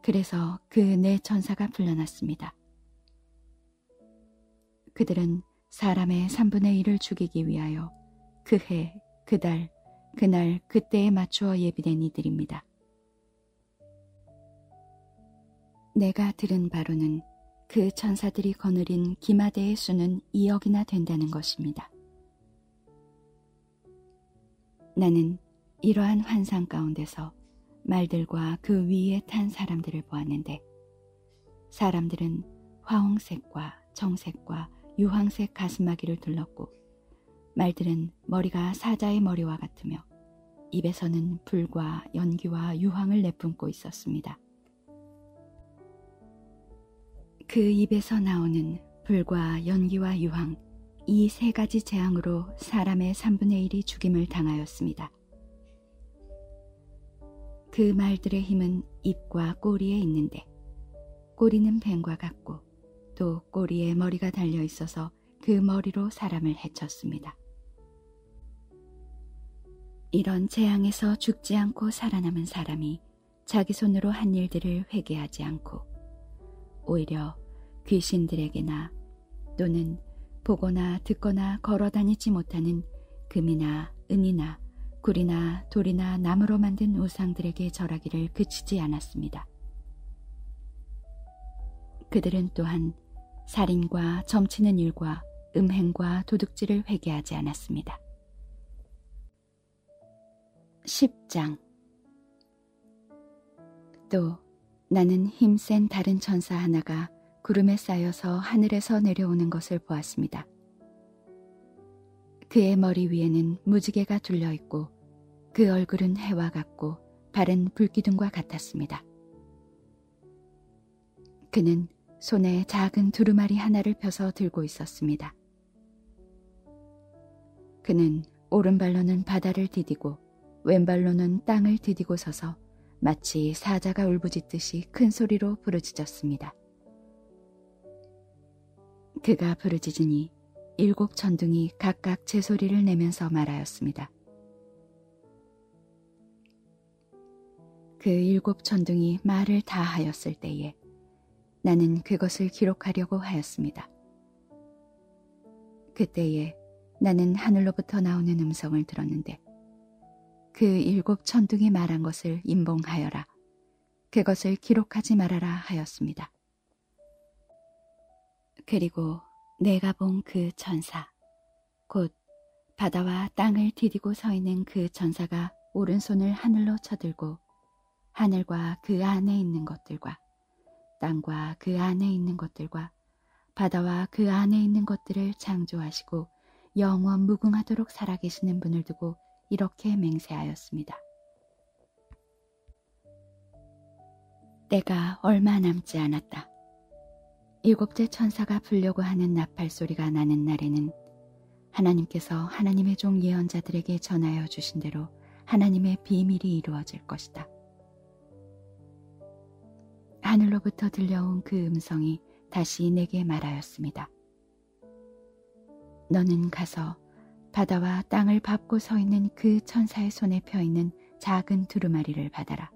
그래서 그 네 천사가 풀려났습니다. 그들은 사람의 3분의 1을 죽이기 위하여 그 해, 그 달, 그날, 그때에 맞추어 예비된 이들입니다. 내가 들은 바로는 그 천사들이 거느린 기마대의 수는 2억이나 된다는 것입니다. 나는 이러한 환상 가운데서 말들과 그 위에 탄 사람들을 보았는데 사람들은 화홍색과 정색과 유황색 가슴마기를 둘렀고 말들은 머리가 사자의 머리와 같으며 입에서는 불과 연기와 유황을 내뿜고 있었습니다. 그 입에서 나오는 불과 연기와 유황, 이 세 가지 재앙으로 사람의 3분의 1이 죽임을 당하였습니다. 그 말들의 힘은 입과 꼬리에 있는데 꼬리는 뱀과 같고 또 꼬리에 머리가 달려 있어서 그 머리로 사람을 해쳤습니다. 이런 재앙에서 죽지 않고 살아남은 사람이 자기 손으로 한 일들을 회개하지 않고 오히려 귀신들에게나 또는 보거나 듣거나 걸어다니지 못하는 금이나 은이나 굴이나 돌이나 나무로 만든 우상들에게 절하기를 그치지 않았습니다. 그들은 또한 살인과 점치는 일과 음행과 도둑질을 회개하지 않았습니다. 10장. 또 나는 힘센 다른 천사 하나가 구름에 쌓여서 하늘에서 내려오는 것을 보았습니다. 그의 머리 위에는 무지개가 둘려 있고 그 얼굴은 해와 같고 발은 불기둥과 같았습니다. 그는 손에 작은 두루마리 하나를 펴서 들고 있었습니다. 그는 오른발로는 바다를 디디고 왼발로는 땅을 디디고 서서 마치 사자가 울부짖듯이 큰 소리로 부르짖었습니다. 그가 부르짖으니 7 천둥이 각각 제 소리를 내면서 말하였습니다. 그 7 천둥이 말을 다 하였을 때에 나는 그것을 기록하려고 하였습니다. 그때에 나는 하늘로부터 나오는 음성을 들었는데 그 7 천둥이 말한 것을 임봉하여라. 그것을 기록하지 말아라 하였습니다. 그리고 내가 본 그 천사, 곧 바다와 땅을 디디고 서 있는 그 천사가 오른손을 하늘로 쳐들고 하늘과 그 안에 있는 것들과 땅과 그 안에 있는 것들과 바다와 그 안에 있는 것들을 창조하시고 영원 무궁하도록 살아계시는 분을 두고 이렇게 맹세하였습니다. 때가 얼마 남지 않았다. 7째 천사가 불려고 하는 나팔 소리가 나는 날에는 하나님께서 하나님의 종 예언자들에게 전하여 주신 대로 하나님의 비밀이 이루어질 것이다. 하늘로부터 들려온 그 음성이 다시 내게 말하였습니다. 너는 가서 바다와 땅을 밟고 서 있는 그 천사의 손에 펴 있는 작은 두루마리를 받아라.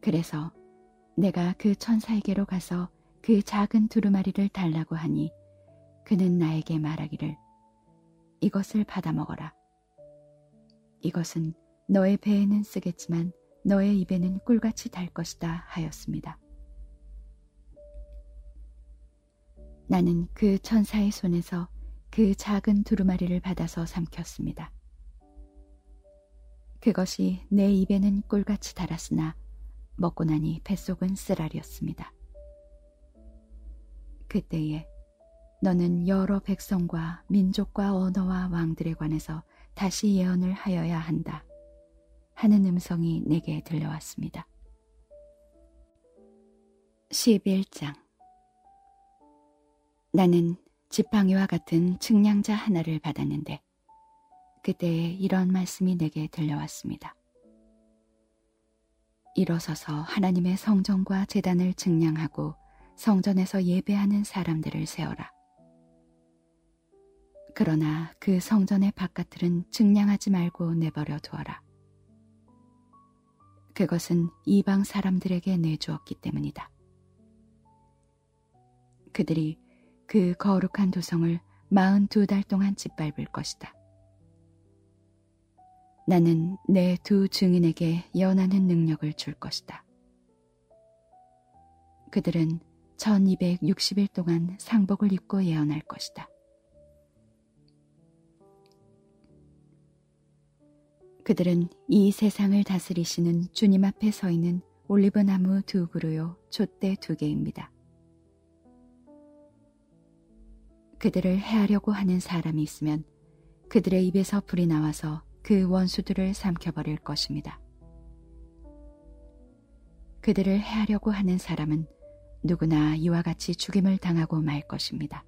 그래서 내가 그 천사에게로 가서 그 작은 두루마리를 달라고 하니 그는 나에게 말하기를 이것을 받아 먹어라. 이것은 너의 배에는 쓰겠지만 너의 입에는 꿀같이 달 것이다 하였습니다. 나는 그 천사의 손에서 그 작은 두루마리를 받아서 삼켰습니다. 그것이 내 입에는 꿀같이 달았으나 먹고 나니 뱃속은 쓰라렸습니다. 그때에 너는 여러 백성과 민족과 언어와 왕들에 관해서 다시 예언을 하여야 한다 하는 음성이 내게 들려왔습니다. 11장. 나는 지팡이와 같은 측량자 하나를 받았는데 그때 이런 말씀이 내게 들려왔습니다. 일어서서 하나님의 성전과 제단을 증량하고 성전에서 예배하는 사람들을 세워라. 그러나 그 성전의 바깥들은 증량하지 말고 내버려 두어라. 그것은 이방 사람들에게 내주었기 때문이다. 그들이 그 거룩한 도성을 42달 동안 짓밟을 것이다. 나는 내 두 증인에게 예언하는 능력을 줄 것이다. 그들은 1260일 동안 상복을 입고 예언할 것이다. 그들은 이 세상을 다스리시는 주님 앞에 서 있는 올리브나무 2그루요 촛대 2개입니다. 그들을 해하려고 하는 사람이 있으면 그들의 입에서 불이 나와서 그 원수들을 삼켜버릴 것입니다. 그들을 해하려고 하는 사람은 누구나 이와 같이 죽임을 당하고 말 것입니다.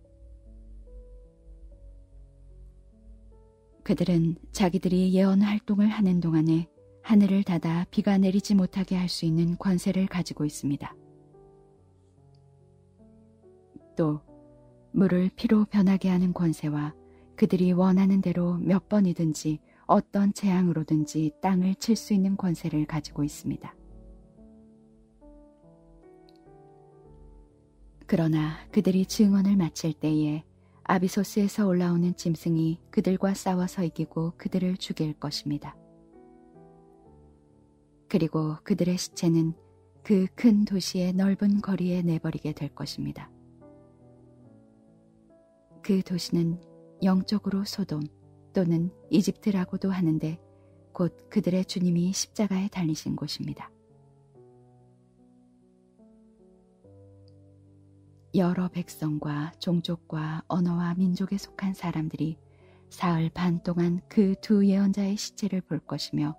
그들은 자기들이 예언 활동을 하는 동안에 하늘을 닫아 비가 내리지 못하게 할 수 있는 권세를 가지고 있습니다. 또 물을 피로 변하게 하는 권세와 그들이 원하는 대로 몇 번이든지 어떤 재앙으로든지 땅을 칠 수 있는 권세를 가지고 있습니다. 그러나 그들이 증언을 마칠 때에 아비소스에서 올라오는 짐승이 그들과 싸워서 이기고 그들을 죽일 것입니다. 그리고 그들의 시체는 그 큰 도시의 넓은 거리에 내버리게 될 것입니다. 그 도시는 영적으로 소돔 또는 이집트라고도 하는데 곧 그들의 주님이 십자가에 달리신 곳입니다. 여러 백성과 종족과 언어와 민족에 속한 사람들이 사흘 반 동안 그 두 예언자의 시체를 볼 것이며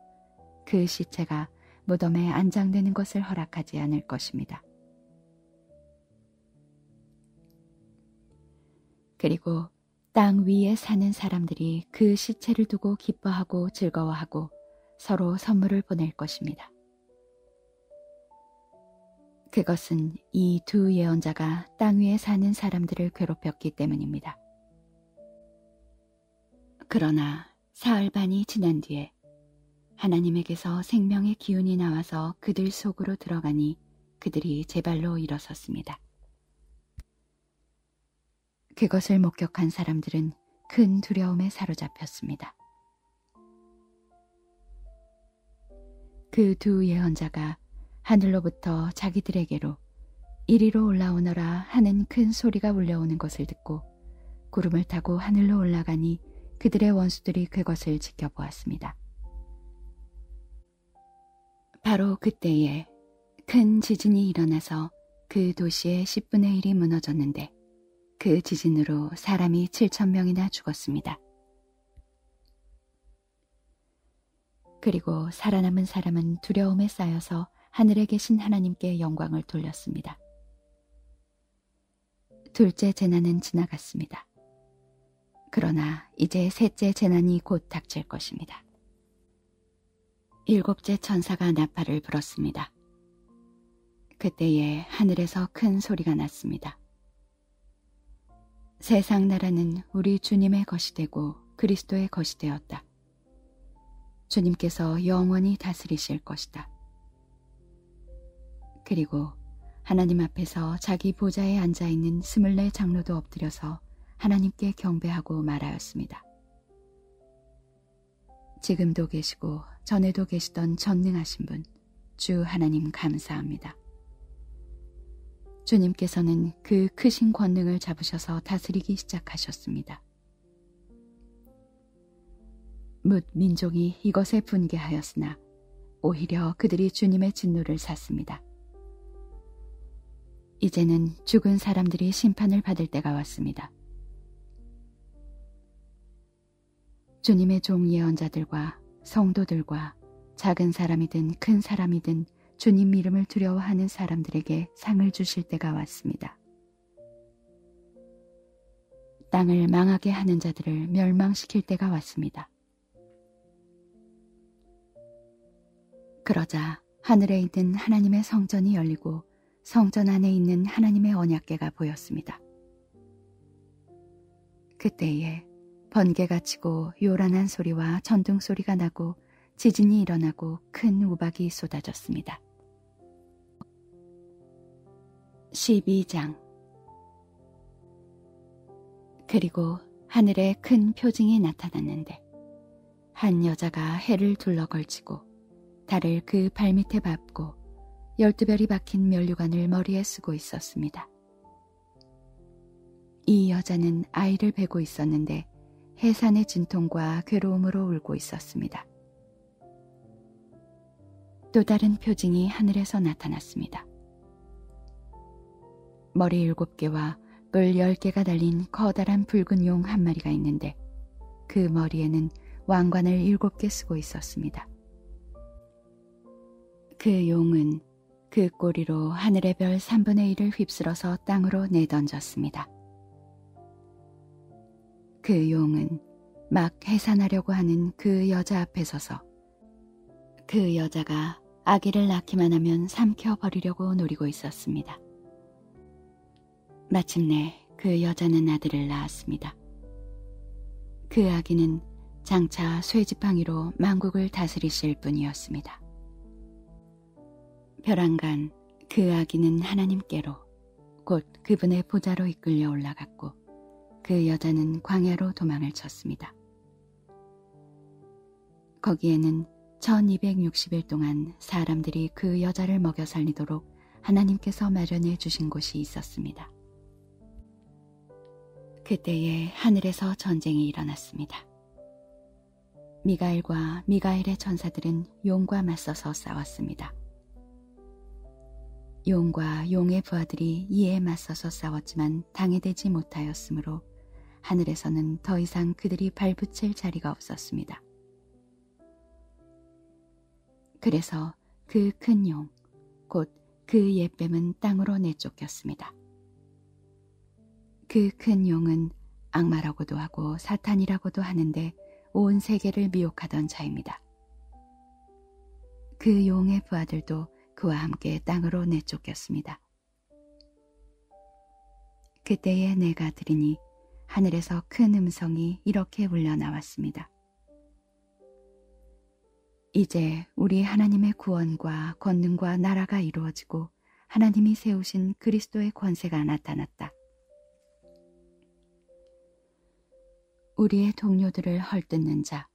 그 시체가 무덤에 안장되는 것을 허락하지 않을 것입니다. 그리고 땅 위에 사는 사람들이 그 시체를 두고 기뻐하고 즐거워하고 서로 선물을 보낼 것입니다. 그것은 이 두 예언자가 땅 위에 사는 사람들을 괴롭혔기 때문입니다. 그러나 사흘 반이 지난 뒤에 하나님에게서 생명의 기운이 나와서 그들 속으로 들어가니 그들이 제발로 일어섰습니다. 그것을 목격한 사람들은 큰 두려움에 사로잡혔습니다. 그 두 예언자가 하늘로부터 자기들에게로 이리로 올라오너라 하는 큰 소리가 울려오는 것을 듣고 구름을 타고 하늘로 올라가니 그들의 원수들이 그것을 지켜보았습니다. 바로 그때에 큰 지진이 일어나서 그 도시의 10분의 1이 무너졌는데 그 지진으로 사람이 7,000명이나 죽었습니다. 그리고 살아남은 사람은 두려움에 쌓여서 하늘에 계신 하나님께 영광을 돌렸습니다. 둘째 재난은 지나갔습니다. 그러나 이제 셋째 재난이 곧 닥칠 것입니다. 일곱째 천사가 나팔을 불었습니다. 그때에 하늘에서 큰 소리가 났습니다. 세상 나라는 우리 주님의 것이 되고 그리스도의 것이 되었다. 주님께서 영원히 다스리실 것이다. 그리고 하나님 앞에서 자기 보좌에 앉아있는 24 장로도 엎드려서 하나님께 경배하고 말하였습니다. 지금도 계시고 전에도 계시던 전능하신 분, 주 하나님 감사합니다. 주님께서는 그 크신 권능을 잡으셔서 다스리기 시작하셨습니다. 뭇 민족이 이것에 분개하였으나 오히려 그들이 주님의 진노를 샀습니다. 이제는 죽은 사람들이 심판을 받을 때가 왔습니다. 주님의 종 예언자들과 성도들과 작은 사람이든 큰 사람이든 주님 이름을 두려워하는 사람들에게 상을 주실 때가 왔습니다. 땅을 망하게 하는 자들을 멸망시킬 때가 왔습니다. 그러자 하늘에 있는 하나님의 성전이 열리고 성전 안에 있는 하나님의 언약궤가 보였습니다. 그때에 번개가 치고 요란한 소리와 전등 소리가 나고 지진이 일어나고 큰 우박이 쏟아졌습니다. 12장. 그리고 하늘에 큰 표징이 나타났는데 한 여자가 해를 둘러 걸치고 달을 그 발밑에 밟고 12별이 박힌 면류관을 머리에 쓰고 있었습니다. 이 여자는 아이를 베고 있었는데 해산의 진통과 괴로움으로 울고 있었습니다. 또 다른 표징이 하늘에서 나타났습니다. 머리 7개와 뿔 10개가 달린 커다란 붉은 용 한 마리가 있는데 그 머리에는 왕관을 7개 쓰고 있었습니다. 그 용은 그 꼬리로 하늘의 별 3분의 1을 휩쓸어서 땅으로 내던졌습니다. 그 용은 막 해산하려고 하는 그 여자 앞에 서서 그 여자가 아기를 낳기만 하면 삼켜버리려고 노리고 있었습니다. 마침내 그 여자는 아들을 낳았습니다. 그 아기는 장차 쇠지팡이로 만국을 다스리실 분이었습니다. 벼랑간 그 아기는 하나님께로 곧 그분의 보좌로 이끌려 올라갔고 그 여자는 광야로 도망을 쳤습니다. 거기에는 1260일 동안 사람들이 그 여자를 먹여 살리도록 하나님께서 마련해 주신 곳이 있었습니다. 그때에 하늘에서 전쟁이 일어났습니다. 미가엘과 미가엘의 천사들은 용과 맞서서 싸웠습니다. 용과 용의 부하들이 이에 맞서서 싸웠지만 당해되지 못하였으므로 하늘에서는 더 이상 그들이 발붙일 자리가 없었습니다. 그래서 그 큰 용, 곧 그 옛뱀은 땅으로 내쫓겼습니다. 그 큰 용은 악마라고도 하고 사탄이라고도 하는데 온 세계를 미혹하던 자입니다. 그 용의 부하들도 그와 함께 땅으로 내쫓겼습니다. 그때에 내가 들으니 하늘에서 큰 음성이 이렇게 울려나왔습니다. 이제 우리 하나님의 구원과 권능과 나라가 이루어지고 하나님이 세우신 그리스도의 권세가 나타났다. 우리의 동료들을 헐뜯는 자,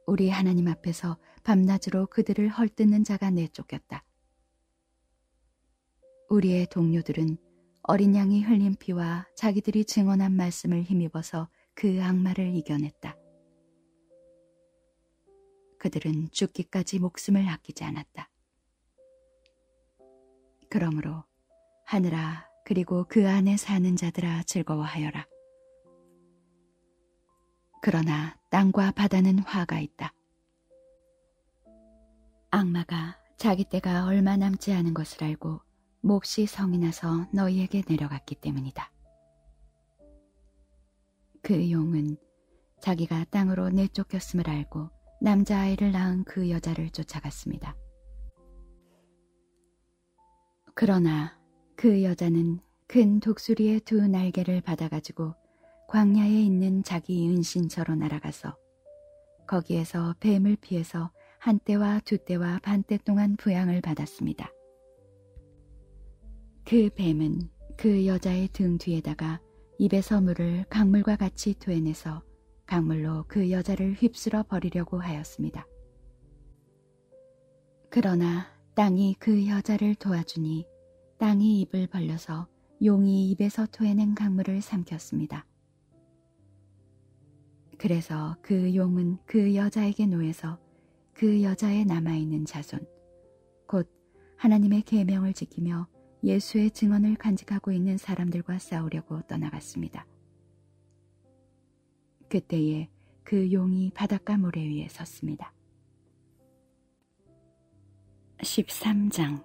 우리 하나님 앞에서 밤낮으로 그들을 헐뜯는 자가 내쫓겼다. 우리의 동료들은 어린 양이 흘린 피와 자기들이 증언한 말씀을 힘입어서 그 악마를 이겨냈다. 그들은 죽기까지 목숨을 아끼지 않았다. 그러므로 하늘아 그리고 그 안에 사는 자들아 즐거워하여라. 그러나 땅과 바다는 화가 있다. 악마가 자기 때가 얼마 남지 않은 것을 알고 몹시 성이 나서 너희에게 내려갔기 때문이다. 그 용은 자기가 땅으로 내쫓겼음을 알고 남자아이를 낳은 그 여자를 쫓아갔습니다. 그러나 그 여자는 큰 독수리의 2 날개를 받아가지고 광야에 있는 자기 은신처로 날아가서 거기에서 뱀을 피해서 1때와 2때와 반때 동안 부양을 받았습니다. 그 뱀은 그 여자의 등 뒤에다가 입에서 물을 강물과 같이 토해내서 강물로 그 여자를 휩쓸어 버리려고 하였습니다. 그러나 땅이 그 여자를 도와주니 땅이 입을 벌려서 용이 입에서 토해낸 강물을 삼켰습니다. 그래서 그 용은 그 여자에게 놓여서 그 여자에 남아있는 자손, 곧 하나님의 계명을 지키며 예수의 증언을 간직하고 있는 사람들과 싸우려고 떠나갔습니다. 그때에 그 용이 바닷가 모래 위에 섰습니다. 13장.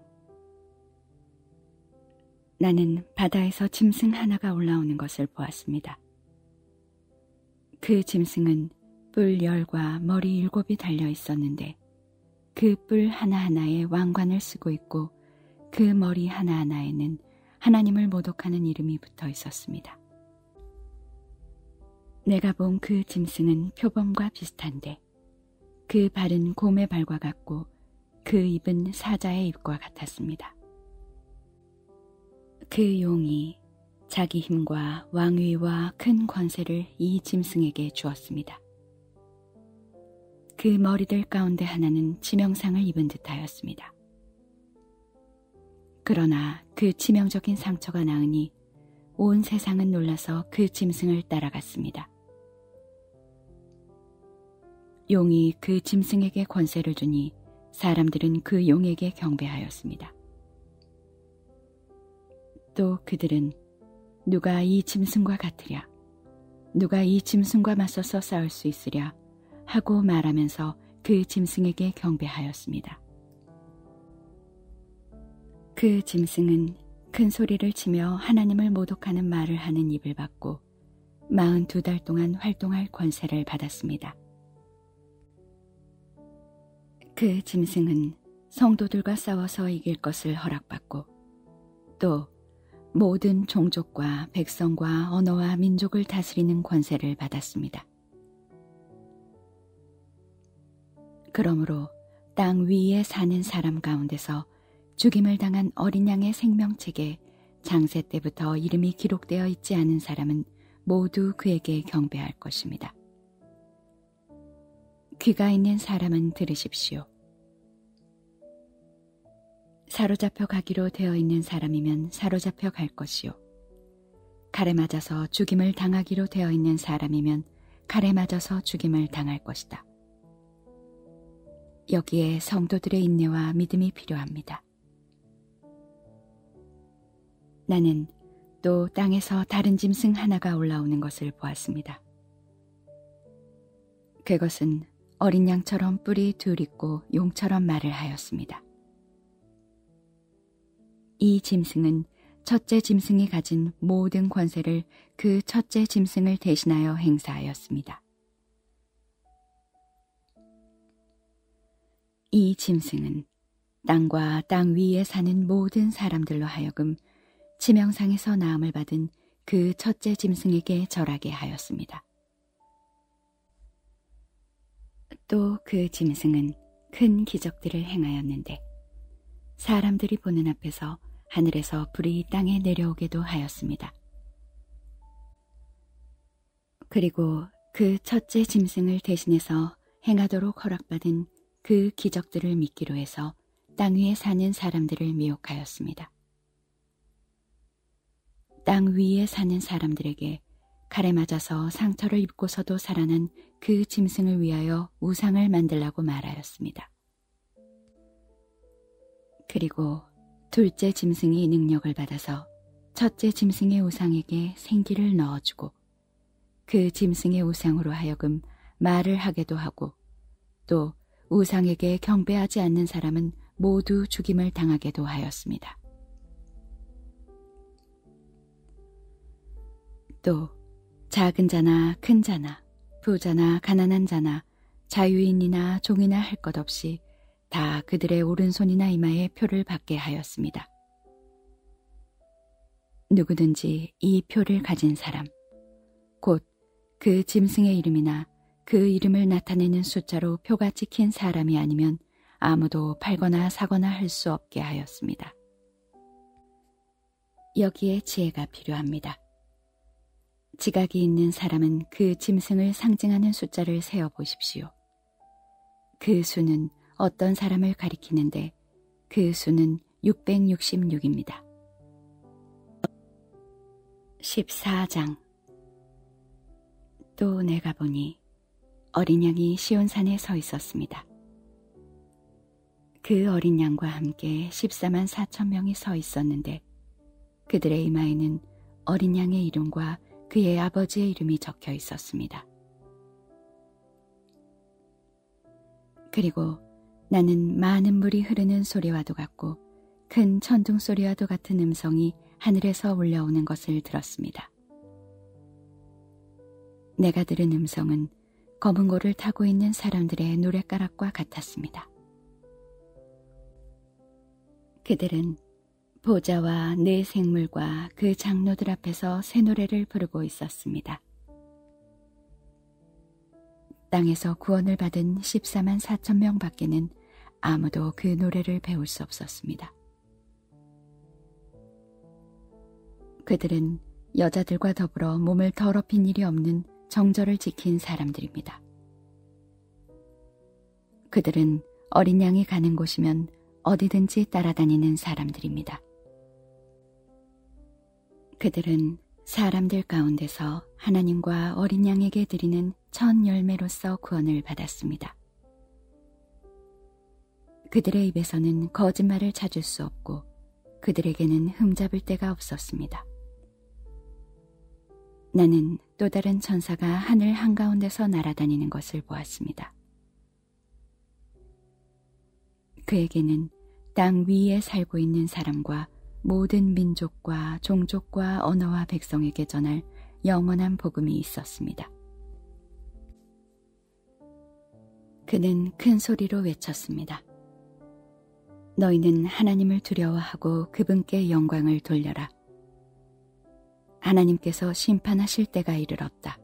나는 바다에서 짐승 하나가 올라오는 것을 보았습니다. 그 짐승은 뿔 10과 머리 7이 달려 있었는데 그 뿔 하나하나에 왕관을 쓰고 있고 그 머리 하나하나에는 하나님을 모독하는 이름이 붙어 있었습니다. 내가 본 그 짐승은 표범과 비슷한데 그 발은 곰의 발과 같고 그 입은 사자의 입과 같았습니다. 그 용이 자기 힘과 왕위와 큰 권세를 이 짐승에게 주었습니다. 그 머리들 가운데 하나는 치명상을 입은 듯하였습니다. 그러나 그 치명적인 상처가 나으니 온 세상은 놀라서 그 짐승을 따라갔습니다. 용이 그 짐승에게 권세를 주니 사람들은 그 용에게 경배하였습니다. 또 그들은 누가 이 짐승과 같으랴, 누가 이 짐승과 맞서서 싸울 수 있으랴 하고 말하면서 그 짐승에게 경배하였습니다. 그 짐승은 큰 소리를 치며 하나님을 모독하는 말을 하는 입을 받고 42달 동안 활동할 권세를 받았습니다. 그 짐승은 성도들과 싸워서 이길 것을 허락받고 또 모든 종족과 백성과 언어와 민족을 다스리는 권세를 받았습니다. 그러므로 땅 위에 사는 사람 가운데서 죽임을 당한 어린 양의 생명책에 장세 때부터 이름이 기록되어 있지 않은 사람은 모두 그에게 경배할 것입니다. 귀가 있는 사람은 들으십시오. 사로잡혀 가기로 되어 있는 사람이면 사로잡혀 갈 것이요. 칼에 맞아서 죽임을 당하기로 되어 있는 사람이면 칼에 맞아서 죽임을 당할 것이다. 여기에 성도들의 인내와 믿음이 필요합니다. 나는 또 땅에서 다른 짐승 하나가 올라오는 것을 보았습니다. 그것은 어린 양처럼 뿔이 둘 있고 용처럼 말을 하였습니다. 이 짐승은 첫째 짐승이 가진 모든 권세를 그 첫째 짐승을 대신하여 행사하였습니다. 이 짐승은 땅과 땅 위에 사는 모든 사람들로 하여금 치명상에서 나음을 받은 그 첫째 짐승에게 절하게 하였습니다. 또 그 짐승은 큰 기적들을 행하였는데 사람들이 보는 앞에서 하늘에서 불이 땅에 내려오게도 하였습니다. 그리고 그 첫째 짐승을 대신해서 행하도록 허락받은 그 기적들을 믿기로 해서 땅 위에 사는 사람들을 미혹하였습니다. 땅 위에 사는 사람들에게 칼에 맞아서 상처를 입고서도 살아난 그 짐승을 위하여 우상을 만들라고 말하였습니다. 그리고 둘째 짐승이 능력을 받아서 첫째 짐승의 우상에게 생기를 넣어주고 그 짐승의 우상으로 하여금 말을 하게도 하고 또 우상에게 경배하지 않는 사람은 모두 죽임을 당하게도 하였습니다. 또 작은 자나 큰 자나 부자나 가난한 자나 자유인이나 종이나 할 것 없이 다 그들의 오른손이나 이마에 표를 받게 하였습니다. 누구든지 이 표를 가진 사람, 곧 그 짐승의 이름이나 그 이름을 나타내는 숫자로 표가 찍힌 사람이 아니면 아무도 팔거나 사거나 할 수 없게 하였습니다. 여기에 지혜가 필요합니다. 지각이 있는 사람은 그 짐승을 상징하는 숫자를 세어보십시오. 그 수는 어떤 사람을 가리키는데 그 수는 666입니다. 14장. 또 내가 보니 어린 양이 시온산에 서 있었습니다. 그 어린 양과 함께 14만 4천 명이 서 있었는데 그들의 이마에는 어린 양의 이름과 그의 아버지의 이름이 적혀 있었습니다. 그리고 나는 많은 물이 흐르는 소리와도 같고 큰 천둥 소리와도 같은 음성이 하늘에서 울려오는 것을 들었습니다. 내가 들은 음성은 검은 고를 타고 있는 사람들의 노랫가락과 같았습니다. 그들은 보좌와 네 생물과 그 장로들 앞에서 새 노래를 부르고 있었습니다. 땅에서 구원을 받은 14만 4천 명 밖에는 아무도 그 노래를 배울 수 없었습니다. 그들은 여자들과 더불어 몸을 더럽힌 일이 없는 정절을 지킨 사람들입니다. 그들은 어린 양이 가는 곳이면 어디든지 따라다니는 사람들입니다. 그들은 사람들 가운데서 하나님과 어린 양에게 드리는 첫 열매로서 구원을 받았습니다. 그들의 입에서는 거짓말을 찾을 수 없고 그들에게는 흠잡을 데가 없었습니다. 나는 또 다른 천사가 하늘 한가운데서 날아다니는 것을 보았습니다. 그에게는 땅 위에 살고 있는 사람과 모든 민족과 종족과 언어와 백성에게 전할 영원한 복음이 있었습니다. 그는 큰 소리로 외쳤습니다. 너희는 하나님을 두려워하고 그분께 영광을 돌려라. 하나님께서 심판하실 때가 이르렀다.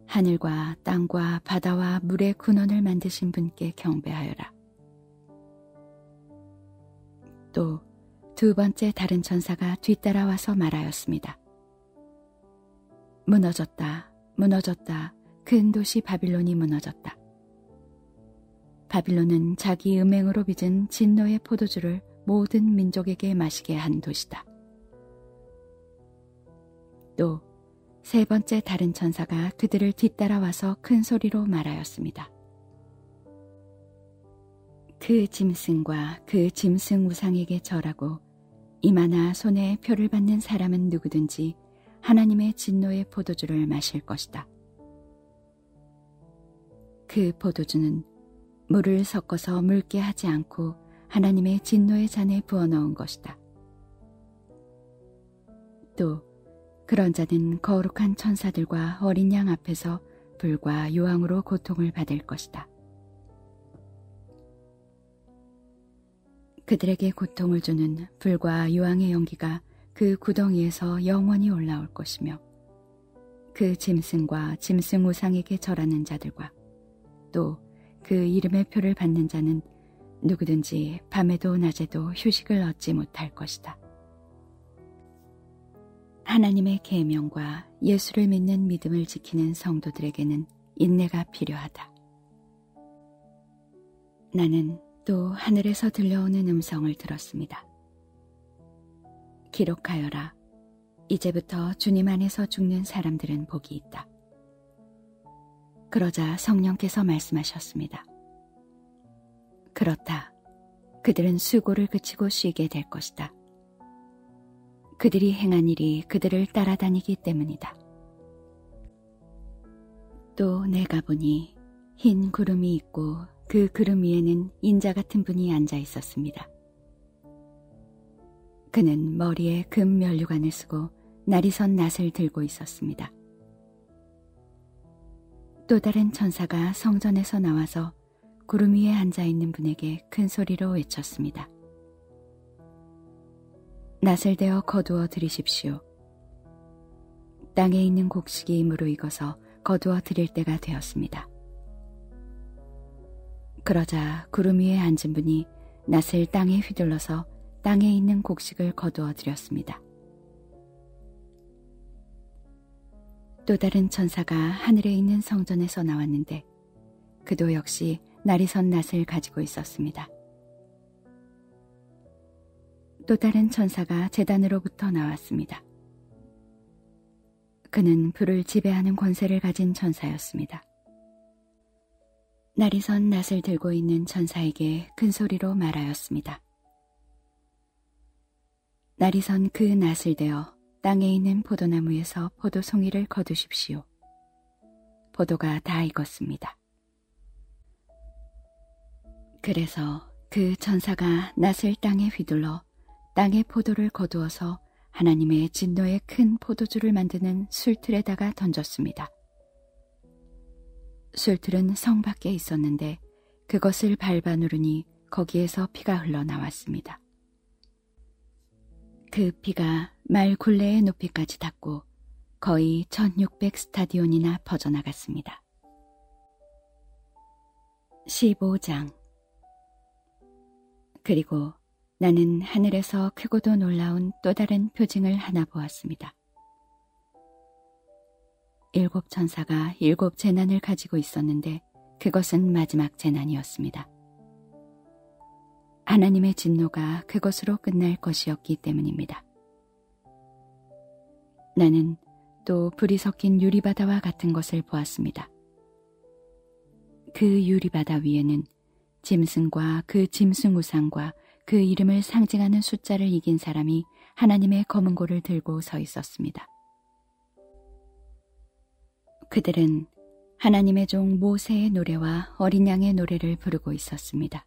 하늘과 땅과 바다와 물의 근원을 만드신 분께 경배하여라. 또 두 번째 다른 천사가 뒤따라와서 말하였습니다. 무너졌다, 무너졌다. 큰 도시 바빌론이 무너졌다. 바빌론은 자기 음행으로 빚은 진노의 포도주를 모든 민족에게 마시게 한 도시다. 또 세 번째 다른 천사가 그들을 뒤따라와서 큰 소리로 말하였습니다. 그 짐승과 그 짐승 우상에게 절하고 이마나 손에 표를 받는 사람은 누구든지 하나님의 진노의 포도주를 마실 것이다. 그 포도주는 물을 섞어서 묽게 하지 않고 하나님의 진노의 잔에 부어넣은 것이다. 또 그런 자는 거룩한 천사들과 어린 양 앞에서 불과 요항으로 고통을 받을 것이다. 그들에게 고통을 주는 불과 요항의 연기가 그 구덩이에서 영원히 올라올 것이며 그 짐승과 짐승 우상에게 절하는 자들과 또 그 이름의 표를 받는 자는 누구든지 밤에도 낮에도 휴식을 얻지 못할 것이다. 하나님의 계명과 예수를 믿는 믿음을 지키는 성도들에게는 인내가 필요하다. 나는 또 하늘에서 들려오는 음성을 들었습니다. 기록하여라. 이제부터 주님 안에서 죽는 사람들은 복이 있다. 그러자 성령께서 말씀하셨습니다. 그렇다. 그들은 수고를 그치고 쉬게 될 것이다. 그들이 행한 일이 그들을 따라다니기 때문이다. 또 내가 보니 흰 구름이 있고 그 구름 위에는 인자 같은 분이 앉아 있었습니다. 그는 머리에 금 면류관을 쓰고 날이 선 낫을 들고 있었습니다. 또 다른 천사가 성전에서 나와서 구름 위에 앉아 있는 분에게 큰 소리로 외쳤습니다. 낫을 대어 거두어 들이십시오. 땅에 있는 곡식이 무르익어서 거두어 드릴 때가 되었습니다. 그러자 구름 위에 앉은 분이 낫을 땅에 휘둘러서 땅에 있는 곡식을 거두어 드렸습니다. 또 다른 천사가 하늘에 있는 성전에서 나왔는데 그도 역시 날이 선 낫을 가지고 있었습니다. 또 다른 천사가 제단으로부터 나왔습니다. 그는 불을 지배하는 권세를 가진 천사였습니다. 날이 선 낫을 들고 있는 천사에게 큰 소리로 말하였습니다. 날이 선 그 낫을 대어 땅에 있는 포도나무에서 포도송이를 거두십시오. 포도가 다 익었습니다. 그래서 그 천사가 낫을 땅에 휘둘러 땅의 포도를 거두어서 하나님의 진노의 큰 포도주를 만드는 술틀에다가 던졌습니다. 술틀은 성 밖에 있었는데 그것을 밟아 누르니 거기에서 피가 흘러나왔습니다. 그 피가 말 굴레의 높이까지 닿고 거의 1600 스타디온이나 퍼져나갔습니다. 15장. 그리고 나는 하늘에서 크고도 놀라운 또 다른 표징을 하나 보았습니다. 7 천사가 7 재난을 가지고 있었는데 그것은 마지막 재난이었습니다. 하나님의 진노가 그것으로 끝날 것이었기 때문입니다. 나는 또 불이 섞인 유리바다와 같은 것을 보았습니다. 그 유리바다 위에는 짐승과 그 짐승 우상과 그 이름을 상징하는 숫자를 이긴 사람이 하나님의 검은 고를 들고 서 있었습니다. 그들은 하나님의 종 모세의 노래와 어린 양의 노래를 부르고 있었습니다.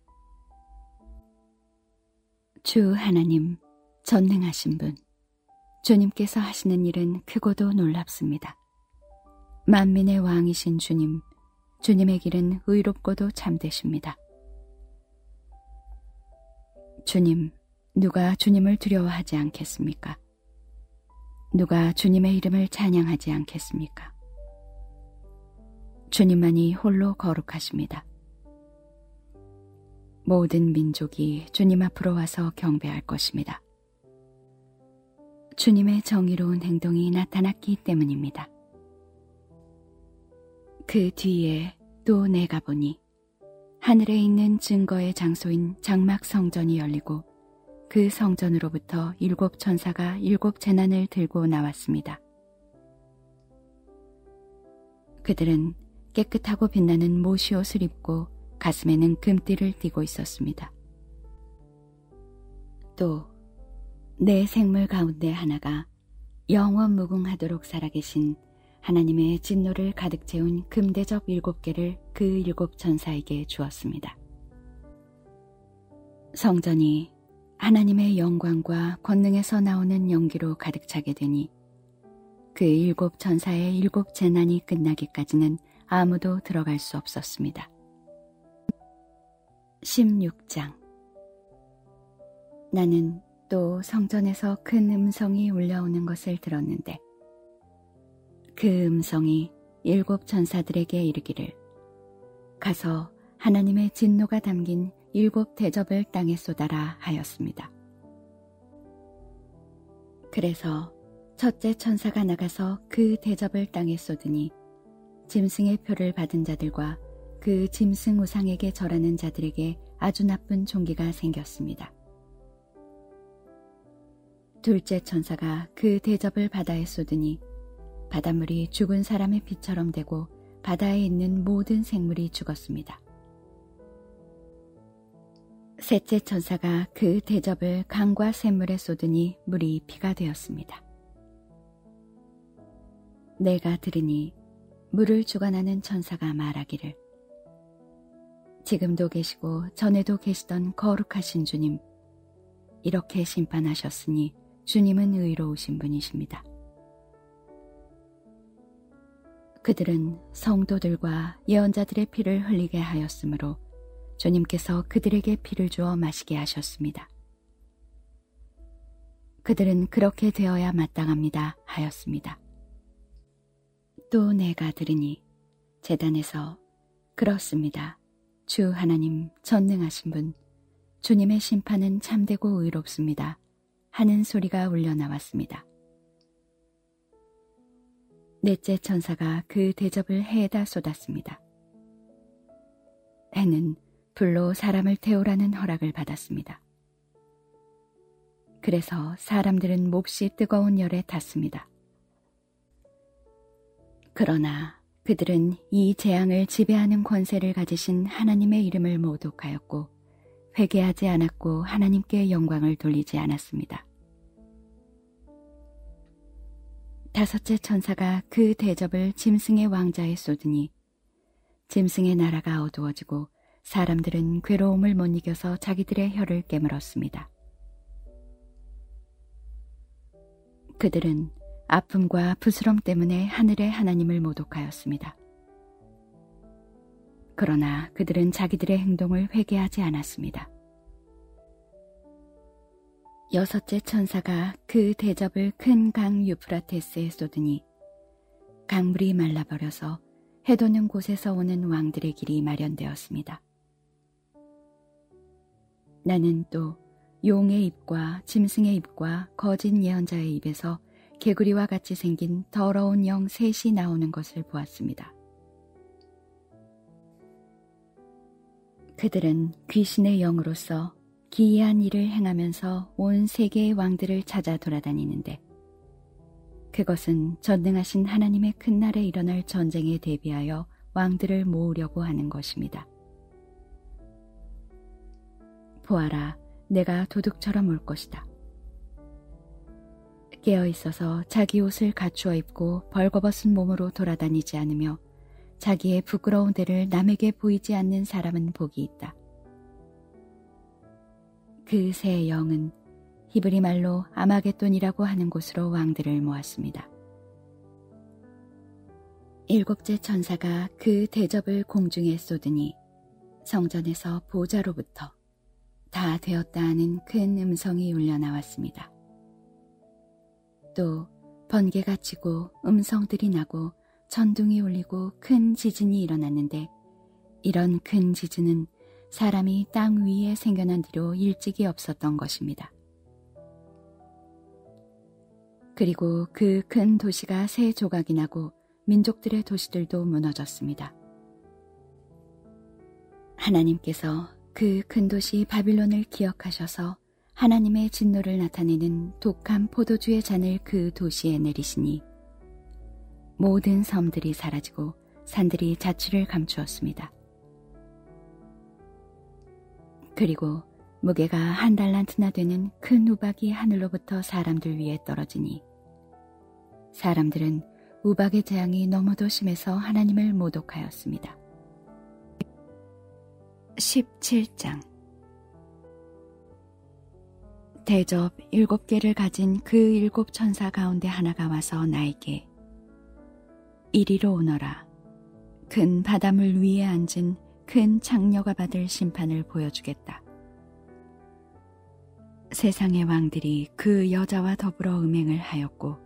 주 하나님, 전능하신 분, 주님께서 하시는 일은 크고도 놀랍습니다. 만민의 왕이신 주님, 주님의 길은 의롭고도 참되십니다. 주님, 누가 주님을 두려워하지 않겠습니까? 누가 주님의 이름을 찬양하지 않겠습니까? 주님만이 홀로 거룩하십니다. 모든 민족이 주님 앞으로 와서 경배할 것입니다. 주님의 정의로운 행동이 나타났기 때문입니다. 그 뒤에 또 내가 보니 하늘에 있는 증거의 장소인 장막 성전이 열리고 그 성전으로부터 7 천사가 7 재난을 들고 나왔습니다. 그들은 깨끗하고 빛나는 모시옷을 입고 가슴에는 금띠를 띠고 있었습니다. 또 내 생물 가운데 하나가 영원 무궁하도록 살아계신 하나님의 진노를 가득 채운 금대접 7개를 그 7 천사에게 주었습니다. 성전이 하나님의 영광과 권능에서 나오는 연기로 가득 차게 되니 그 7 천사의 7 재난이 끝나기까지는 아무도 들어갈 수 없었습니다. 16장. 나는 또 성전에서 큰 음성이 울려오는 것을 들었는데 그 음성이 7 천사들에게 이르기를 가서 하나님의 진노가 담긴 7 대접을 땅에 쏟아라 하였습니다. 그래서 첫째 천사가 나가서 그 대접을 땅에 쏟으니 짐승의 표를 받은 자들과 그 짐승 우상에게 절하는 자들에게 아주 나쁜 종기가 생겼습니다. 둘째 천사가 그 대접을 바다에 쏟으니 바닷물이 죽은 사람의 피처럼 되고 바다에 있는 모든 생물이 죽었습니다. 셋째 천사가 그 대접을 강과 샘물에 쏟으니 물이 피가 되었습니다. 내가 들으니 물을 주관하는 천사가 말하기를 지금도 계시고 전에도 계시던 거룩하신 주님, 이렇게 심판하셨으니 주님은 의로우신 분이십니다. 그들은 성도들과 예언자들의 피를 흘리게 하였으므로 주님께서 그들에게 피를 주어 마시게 하셨습니다. 그들은 그렇게 되어야 마땅합니다 하였습니다. 또 내가 들으니 제단에서 그렇습니다. 주 하나님 전능하신 분, 주님의 심판은 참되고 의롭습니다 하는 소리가 울려나왔습니다. 넷째 천사가 그 대접을 해에다 쏟았습니다. 해는 불로 사람을 태우라는 허락을 받았습니다. 그래서 사람들은 몹시 뜨거운 열에 탔습니다. 그러나 그들은 이 재앙을 지배하는 권세를 가지신 하나님의 이름을 모독하였고 회개하지 않았고 하나님께 영광을 돌리지 않았습니다. 다섯째 천사가 그 대접을 짐승의 왕자에 쏟으니 짐승의 나라가 어두워지고 사람들은 괴로움을 못 이겨서 자기들의 혀를 깨물었습니다. 그들은 아픔과 부스럼 때문에 하늘의 하나님을 모독하였습니다. 그러나 그들은 자기들의 행동을 회개하지 않았습니다. 여섯째 천사가 그 대접을 큰 강 유프라테스에 쏟으니 강물이 말라버려서 해돋는 곳에서 오는 왕들의 길이 마련되었습니다. 나는 또 용의 입과 짐승의 입과 거짓 예언자의 입에서 개구리와 같이 생긴 더러운 영 셋이 나오는 것을 보았습니다. 그들은 귀신의 영으로서 기이한 일을 행하면서 온 세계의 왕들을 찾아 돌아다니는데 그것은 전능하신 하나님의 큰 날에 일어날 전쟁에 대비하여 왕들을 모으려고 하는 것입니다. 보아라, 내가 도둑처럼 올 것이다. 깨어있어서 자기 옷을 갖추어 입고 벌거벗은 몸으로 돌아다니지 않으며 자기의 부끄러운 데를 남에게 보이지 않는 사람은 복이 있다. 그 세 영은 히브리 말로 아마겟돈이라고 하는 곳으로 왕들을 모았습니다. 일곱째 천사가 그 대접을 공중에 쏟으니 성전에서 보좌로부터 다 되었다 하는 큰 음성이 울려 나왔습니다. 또 번개가 치고 음성들이 나고 천둥이 울리고 큰 지진이 일어났는데 이런 큰 지진은 사람이 땅 위에 생겨난 뒤로 일찍이 없었던 것입니다. 그리고 그 큰 도시가 세 조각이 나고 민족들의 도시들도 무너졌습니다. 하나님께서 그 큰 도시 바빌론을 기억하셔서 하나님의 진노를 나타내는 독한 포도주의 잔을 그 도시에 내리시니 모든 섬들이 사라지고 산들이 자취를 감추었습니다. 그리고 무게가 1달란트나 되는 큰 우박이 하늘로부터 사람들 위에 떨어지니 사람들은 우박의 재앙이 너무도 심해서 하나님을 모독하였습니다. 17장 대접 7개를 가진 그 7 천사 가운데 하나가 와서 나에게 이리로 오너라. 큰 바닷물 위에 앉은 큰 창녀가 받을 심판을 보여주겠다. 세상의 왕들이 그 여자와 더불어 음행을 하였고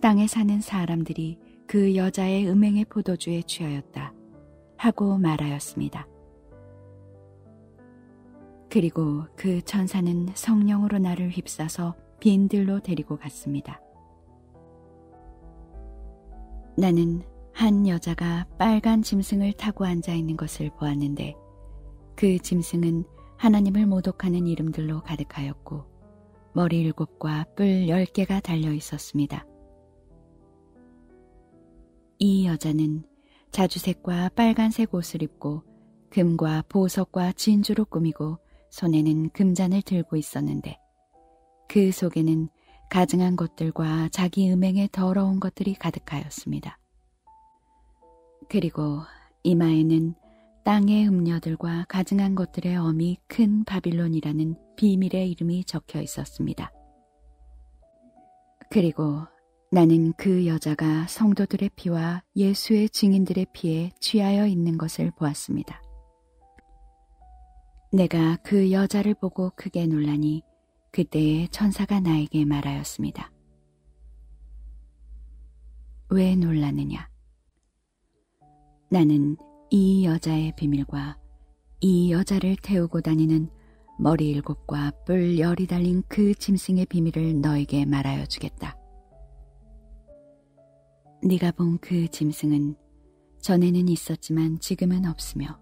땅에 사는 사람들이 그 여자의 음행의 포도주에 취하였다 하고 말하였습니다. 그리고 그 천사는 성령으로 나를 휩싸서 빈들로 데리고 갔습니다. 나는 한 여자가 빨간 짐승을 타고 앉아있는 것을 보았는데 그 짐승은 하나님을 모독하는 이름들로 가득하였고 머리 7과 뿔 10개가 달려 있었습니다. 이 여자는 자주색과 빨간색 옷을 입고 금과 보석과 진주로 꾸미고 손에는 금잔을 들고 있었는데 그 속에는 가증한 것들과 자기 음행의 더러운 것들이 가득하였습니다. 그리고 이마에는 땅의 음녀들과 가증한 것들의 엄이 큰 바빌론이라는 비밀의 이름이 적혀 있었습니다. 그리고 나는 그 여자가 성도들의 피와 예수의 증인들의 피에 취하여 있는 것을 보았습니다. 내가 그 여자를 보고 크게 놀라니 그때에 천사가 나에게 말하였습니다. 왜 놀라느냐? 나는 이 여자의 비밀과 이 여자를 태우고 다니는 머리 7과 뿔 10이 달린 그 짐승의 비밀을 너에게 말하여 주겠다. 네가 본 그 짐승은 전에는 있었지만 지금은 없으며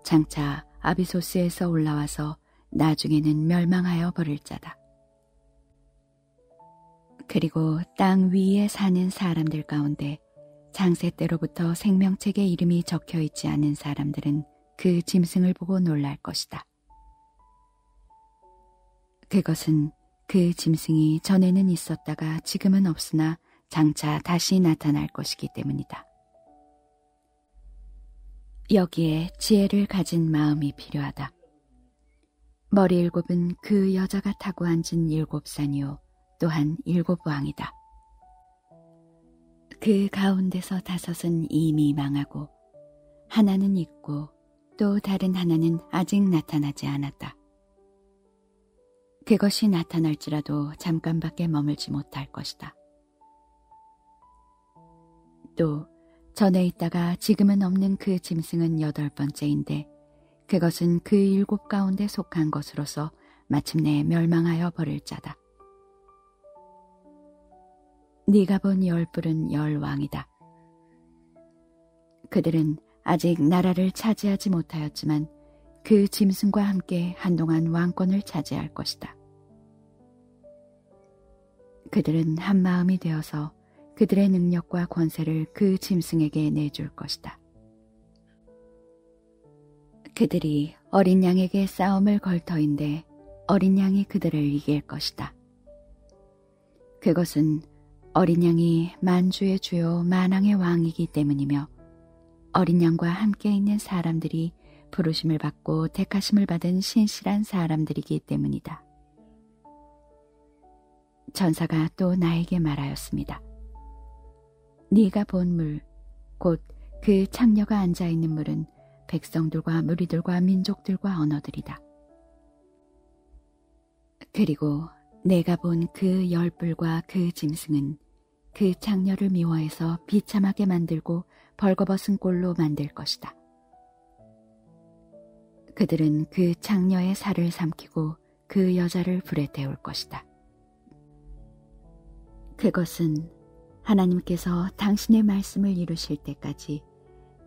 장차 아비소스에서 올라와서 나중에는 멸망하여 버릴 자다. 그리고 땅 위에 사는 사람들 가운데 장세 때로부터 생명책에 이름이 적혀 있지 않은 사람들은 그 짐승을 보고 놀랄 것이다. 그것은 그 짐승이 전에는 있었다가 지금은 없으나 장차 다시 나타날 것이기 때문이다. 여기에 지혜를 가진 마음이 필요하다. 머리 7은 그 여자가 타고 앉은 7산이요 또한 7왕이다. 그 가운데서 5은 이미 망하고 하나는 있고 또 다른 하나는 아직 나타나지 않았다. 그것이 나타날지라도 잠깐밖에 머물지 못할 것이다. 또 전에 있다가 지금은 없는 그 짐승은 8번째인데 그것은 그 7 가운데 속한 것으로서 마침내 멸망하여 버릴 자다. 네가 본 10뿔은 10왕이다. 그들은 아직 나라를 차지하지 못하였지만 그 짐승과 함께 한동안 왕권을 차지할 것이다. 그들은 한 마음이 되어서 그들의 능력과 권세를 그 짐승에게 내줄 것이다. 그들이 어린 양에게 싸움을 걸 터인데 어린 양이 그들을 이길 것이다. 그것은 어린 양이 만주의 주요 만왕의 왕이기 때문이며 어린 양과 함께 있는 사람들이 부르심을 받고 택하심을 받은 신실한 사람들이기 때문이다. 천사가 또 나에게 말하였습니다. 네가 본 물, 곧 그 창녀가 앉아있는 물은 백성들과 무리들과 민족들과 언어들이다. 그리고 내가 본 그 10뿔과 그 짐승은 그 창녀를 미워해서 비참하게 만들고 벌거벗은 꼴로 만들 것이다. 그들은 그 창녀의 살을 삼키고 그 여자를 불에 태울 것이다. 그것은 하나님께서 당신의 말씀을 이루실 때까지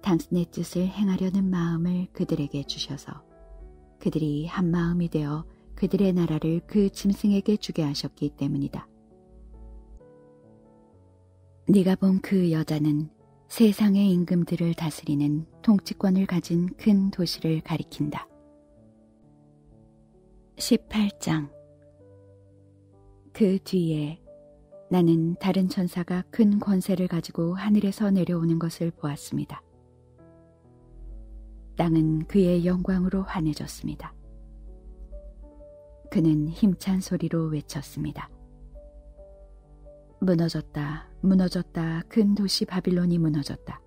당신의 뜻을 행하려는 마음을 그들에게 주셔서 그들이 한 마음이 되어 그들의 나라를 그 짐승에게 주게 하셨기 때문이다. 네가 본 그 여자는 세상의 임금들을 다스리는 통치권을 가진 큰 도시를 가리킨다. 18장. 그 뒤에 나는 다른 천사가 큰 권세를 가지고 하늘에서 내려오는 것을 보았습니다. 땅은 그의 영광으로 환해졌습니다. 그는 힘찬 소리로 외쳤습니다. 무너졌다, 무너졌다, 큰 도시 바빌론이 무너졌다.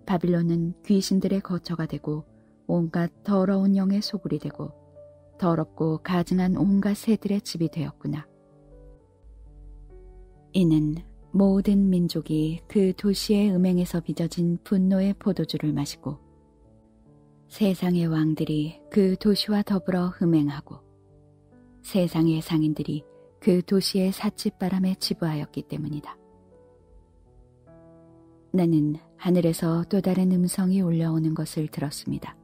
바빌론은 귀신들의 거처가 되고 온갖 더러운 영의 소굴이 되고 더럽고 가증한 온갖 새들의 집이 되었구나. 이는 모든 민족이 그 도시의 음행에서 빚어진 분노의 포도주를 마시고 세상의 왕들이 그 도시와 더불어 흠행하고 세상의 상인들이 그 도시의 삿짓바람에 치부하였기 때문이다. 나는 하늘에서 또 다른 음성이 울려오는 것을 들었습니다.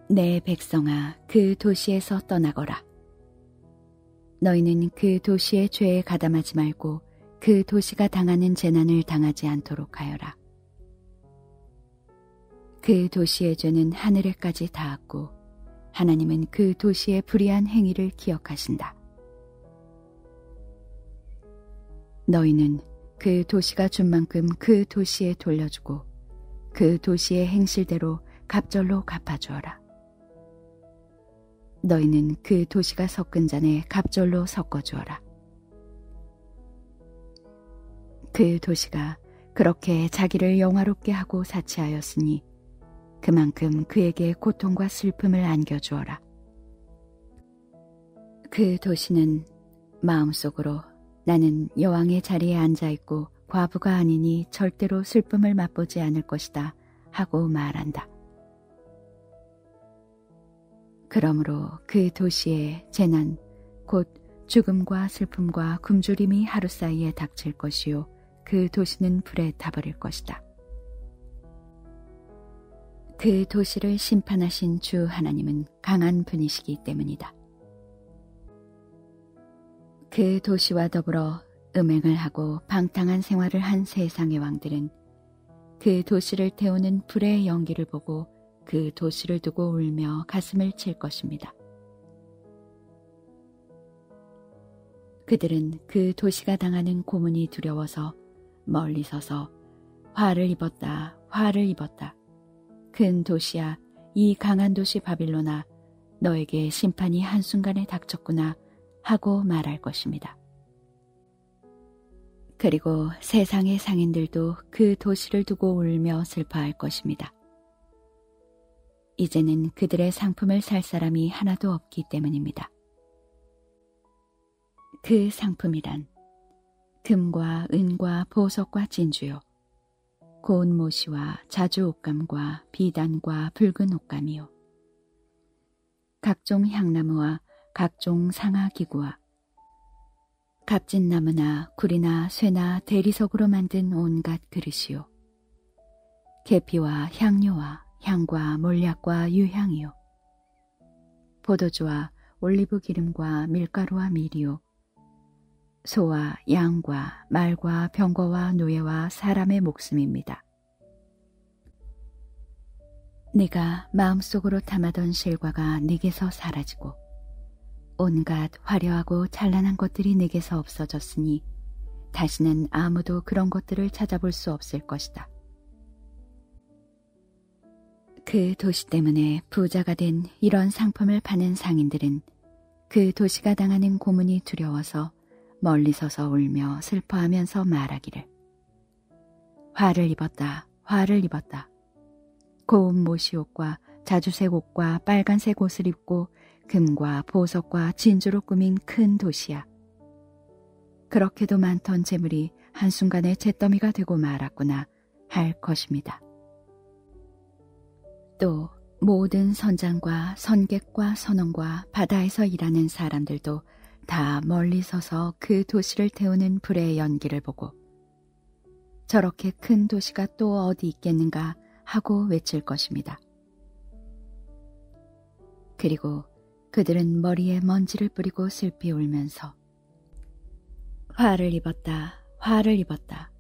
내 백성아, 그 도시에서 떠나거라. 너희는 그 도시의 죄에 가담하지 말고 그 도시가 당하는 재난을 당하지 않도록 하여라. 그 도시의 죄는 하늘에까지 닿았고 하나님은 그 도시의 불의한 행위를 기억하신다. 너희는 그 도시가 준 만큼 그 도시에 돌려주고 그 도시의 행실대로 갑절로 갚아주어라. 너희는 그 도시가 섞은 잔에 갑절로 섞어주어라. 그 도시가 그렇게 자기를 영화롭게 하고 사치하였으니 그만큼 그에게 고통과 슬픔을 안겨주어라. 그 도시는 마음속으로 나는 여왕의 자리에 앉아있고 과부가 아니니 절대로 슬픔을 맛보지 않을 것이다 하고 말한다. 그러므로 그 도시에 재난, 곧 죽음과 슬픔과 굶주림이 하루 사이에 닥칠 것이요 그 도시는 불에 타버릴 것이다. 그 도시를 심판하신 주 하나님은 강한 분이시기 때문이다. 그 도시와 더불어 음행을 하고 방탕한 생활을 한 세상의 왕들은 그 도시를 태우는 불의 연기를 보고 그 도시를 두고 울며 가슴을 칠 것입니다. 그들은 그 도시가 당하는 고문이 두려워서 멀리 서서 화를 입었다, 화를 입었다. 큰 도시야, 이 강한 도시 바빌론아, 너에게 심판이 한순간에 닥쳤구나 하고 말할 것입니다. 그리고 세상의 상인들도 그 도시를 두고 울며 슬퍼할 것입니다. 이제는 그들의 상품을 살 사람이 하나도 없기 때문입니다. 그 상품이란 금과 은과 보석과 진주요, 고운 모시와 자주 옷감과 비단과 붉은 옷감이요, 각종 향나무와 각종 상하기구와 값진 나무나 구리나 쇠나 대리석으로 만든 온갖 그릇이요, 계피와 향료와 향과 몰약과 유향이요, 포도주와 올리브 기름과 밀가루와 밀이요, 소와 양과 말과 병거와 노예와 사람의 목숨입니다. 네가 마음속으로 담아던 실과가 네게서 사라지고 온갖 화려하고 찬란한 것들이 네게서 없어졌으니 다시는 아무도 그런 것들을 찾아볼 수 없을 것이다. 그 도시 때문에 부자가 된 이런 상품을 파는 상인들은 그 도시가 당하는 고문이 두려워서 멀리 서서 울며 슬퍼하면서 말하기를, 화를 입었다, 화를 입었다. 고운 모시옷과 자주색 옷과 빨간색 옷을 입고 금과 보석과 진주로 꾸민 큰 도시야. 그렇게도 많던 재물이 한순간에 잿더미가 되고 말았구나 할 것입니다. 또 모든 선장과 선객과 선원과 바다에서 일하는 사람들도 다 멀리 서서 그 도시를 태우는 불의 연기를 보고 저렇게 큰 도시가 또 어디 있겠는가 하고 외칠 것입니다. 그리고 그들은 머리에 먼지를 뿌리고 슬피 울면서 화를 입었다, 화를 입었다.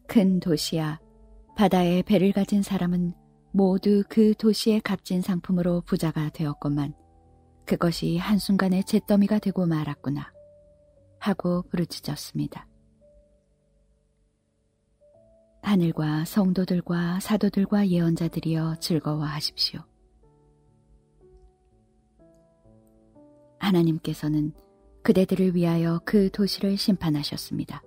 큰 도시야, 바다에 배를 가진 사람은 모두 그 도시의 값진 상품으로 부자가 되었건만 그것이 한순간에 잿더미가 되고 말았구나 하고 부르짖었습니다. 하늘과 성도들과 사도들과 예언자들이여 즐거워하십시오. 하나님께서는 그대들을 위하여 그 도시를 심판하셨습니다.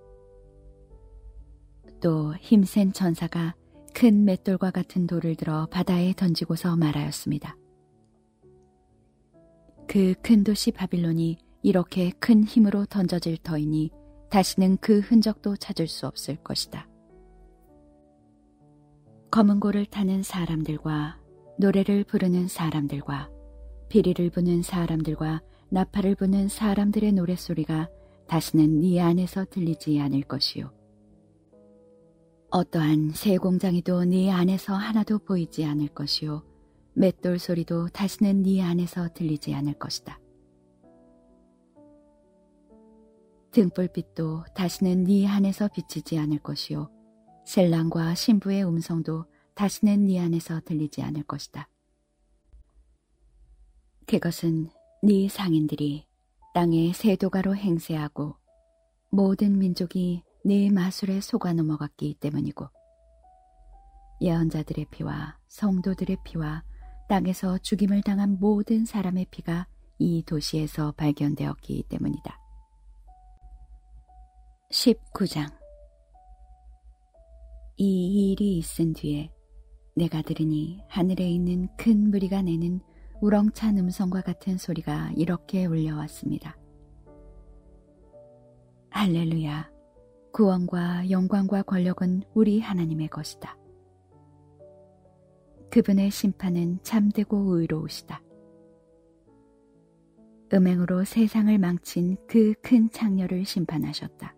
또 힘센 천사가 큰 맷돌과 같은 돌을 들어 바다에 던지고서 말하였습니다. 그 큰 도시 바빌론이 이렇게 큰 힘으로 던져질 터이니 다시는 그 흔적도 찾을 수 없을 것이다. 검은 고를 타는 사람들과 노래를 부르는 사람들과 피리를 부는 사람들과 나팔을 부는 사람들의 노랫소리가 다시는 네 안에서 들리지 않을 것이요. 어떠한 새 공장이도 네 안에서 하나도 보이지 않을 것이요. 맷돌 소리도 다시는 네 안에서 들리지 않을 것이다. 등불빛도 다시는 네 안에서 비치지 않을 것이요. 신랑과 신부의 음성도 다시는 네 안에서 들리지 않을 것이다. 그것은 네 상인들이 땅에 세도가로 행세하고 모든 민족이 네 마술에 속아 넘어갔기 때문이고 예언자들의 피와 성도들의 피와 땅에서 죽임을 당한 모든 사람의 피가 이 도시에서 발견되었기 때문이다. 19장. 이 일이 있은 뒤에 내가 들으니 하늘에 있는 큰 무리가 내는 우렁찬 음성과 같은 소리가 이렇게 울려왔습니다. 할렐루야! 구원과 영광과 권력은 우리 하나님의 것이다. 그분의 심판은 참되고 의로우시다. 음행으로 세상을 망친 그 큰 창녀를 심판하셨다.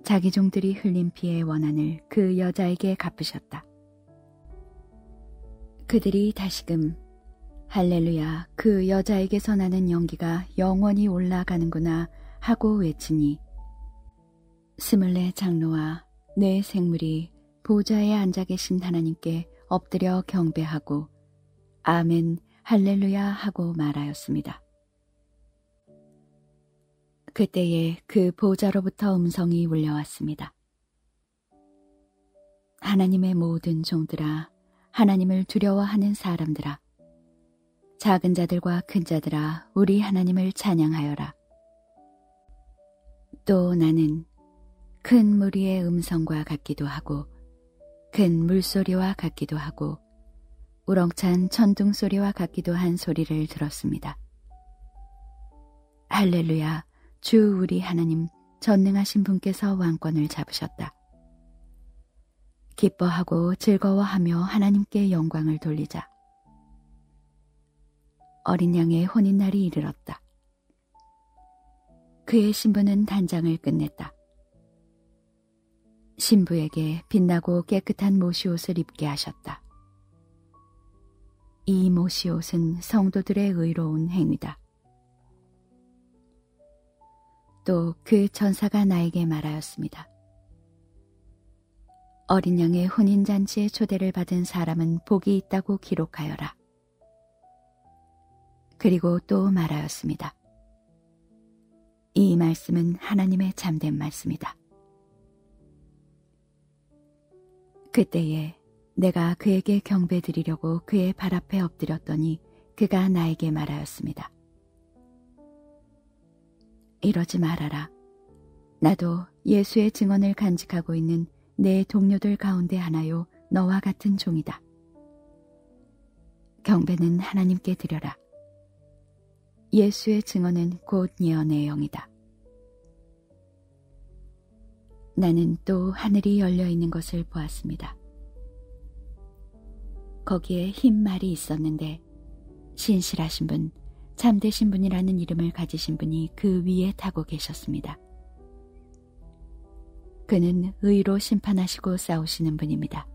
자기 종들이 흘린 피의 원한을 그 여자에게 갚으셨다. 그들이 다시금 할렐루야, 그 여자에게서 나는 연기가 영원히 올라가는구나 하고 외치니 24 장로와 네 생물이 보좌에 앉아 계신 하나님께 엎드려 경배하고 아멘 할렐루야 하고 말하였습니다. 그때에 그 보좌로부터 음성이 울려왔습니다. 하나님의 모든 종들아, 하나님을 두려워하는 사람들아, 작은 자들과 큰 자들아, 우리 하나님을 찬양하여라. 또 나는 큰 무리의 음성과 같기도 하고 큰 물소리와 같기도 하고 우렁찬 천둥 소리와 같기도 한 소리를 들었습니다. 할렐루야, 주 우리 하나님 전능하신 분께서 왕권을 잡으셨다. 기뻐하고 즐거워하며 하나님께 영광을 돌리자. 어린 양의 혼인날이 이르렀다. 그의 신부는 단장을 끝냈다. 신부에게 빛나고 깨끗한 모시옷을 입게 하셨다. 이 모시옷은 성도들의 의로운 행위다. 또 그 천사가 나에게 말하였습니다. 어린 양의 혼인잔치에 초대를 받은 사람은 복이 있다고 기록하여라. 그리고 또 말하였습니다. 이 말씀은 하나님의 참된 말씀이다. 그때에 내가 그에게 경배드리려고 그의 발 앞에 엎드렸더니 그가 나에게 말하였습니다. 이러지 말아라. 나도 예수의 증언을 간직하고 있는 내 동료들 가운데 하나요 너와 같은 종이다. 경배는 하나님께 드려라. 예수의 증언은 곧 예언의 영이다. 나는 또 하늘이 열려있는 것을 보았습니다. 거기에 흰 말이 있었는데 신실하신 분, 참되신 분이라는 이름을 가지신 분이 그 위에 타고 계셨습니다. 그는 의로 심판하시고 싸우시는 분입니다.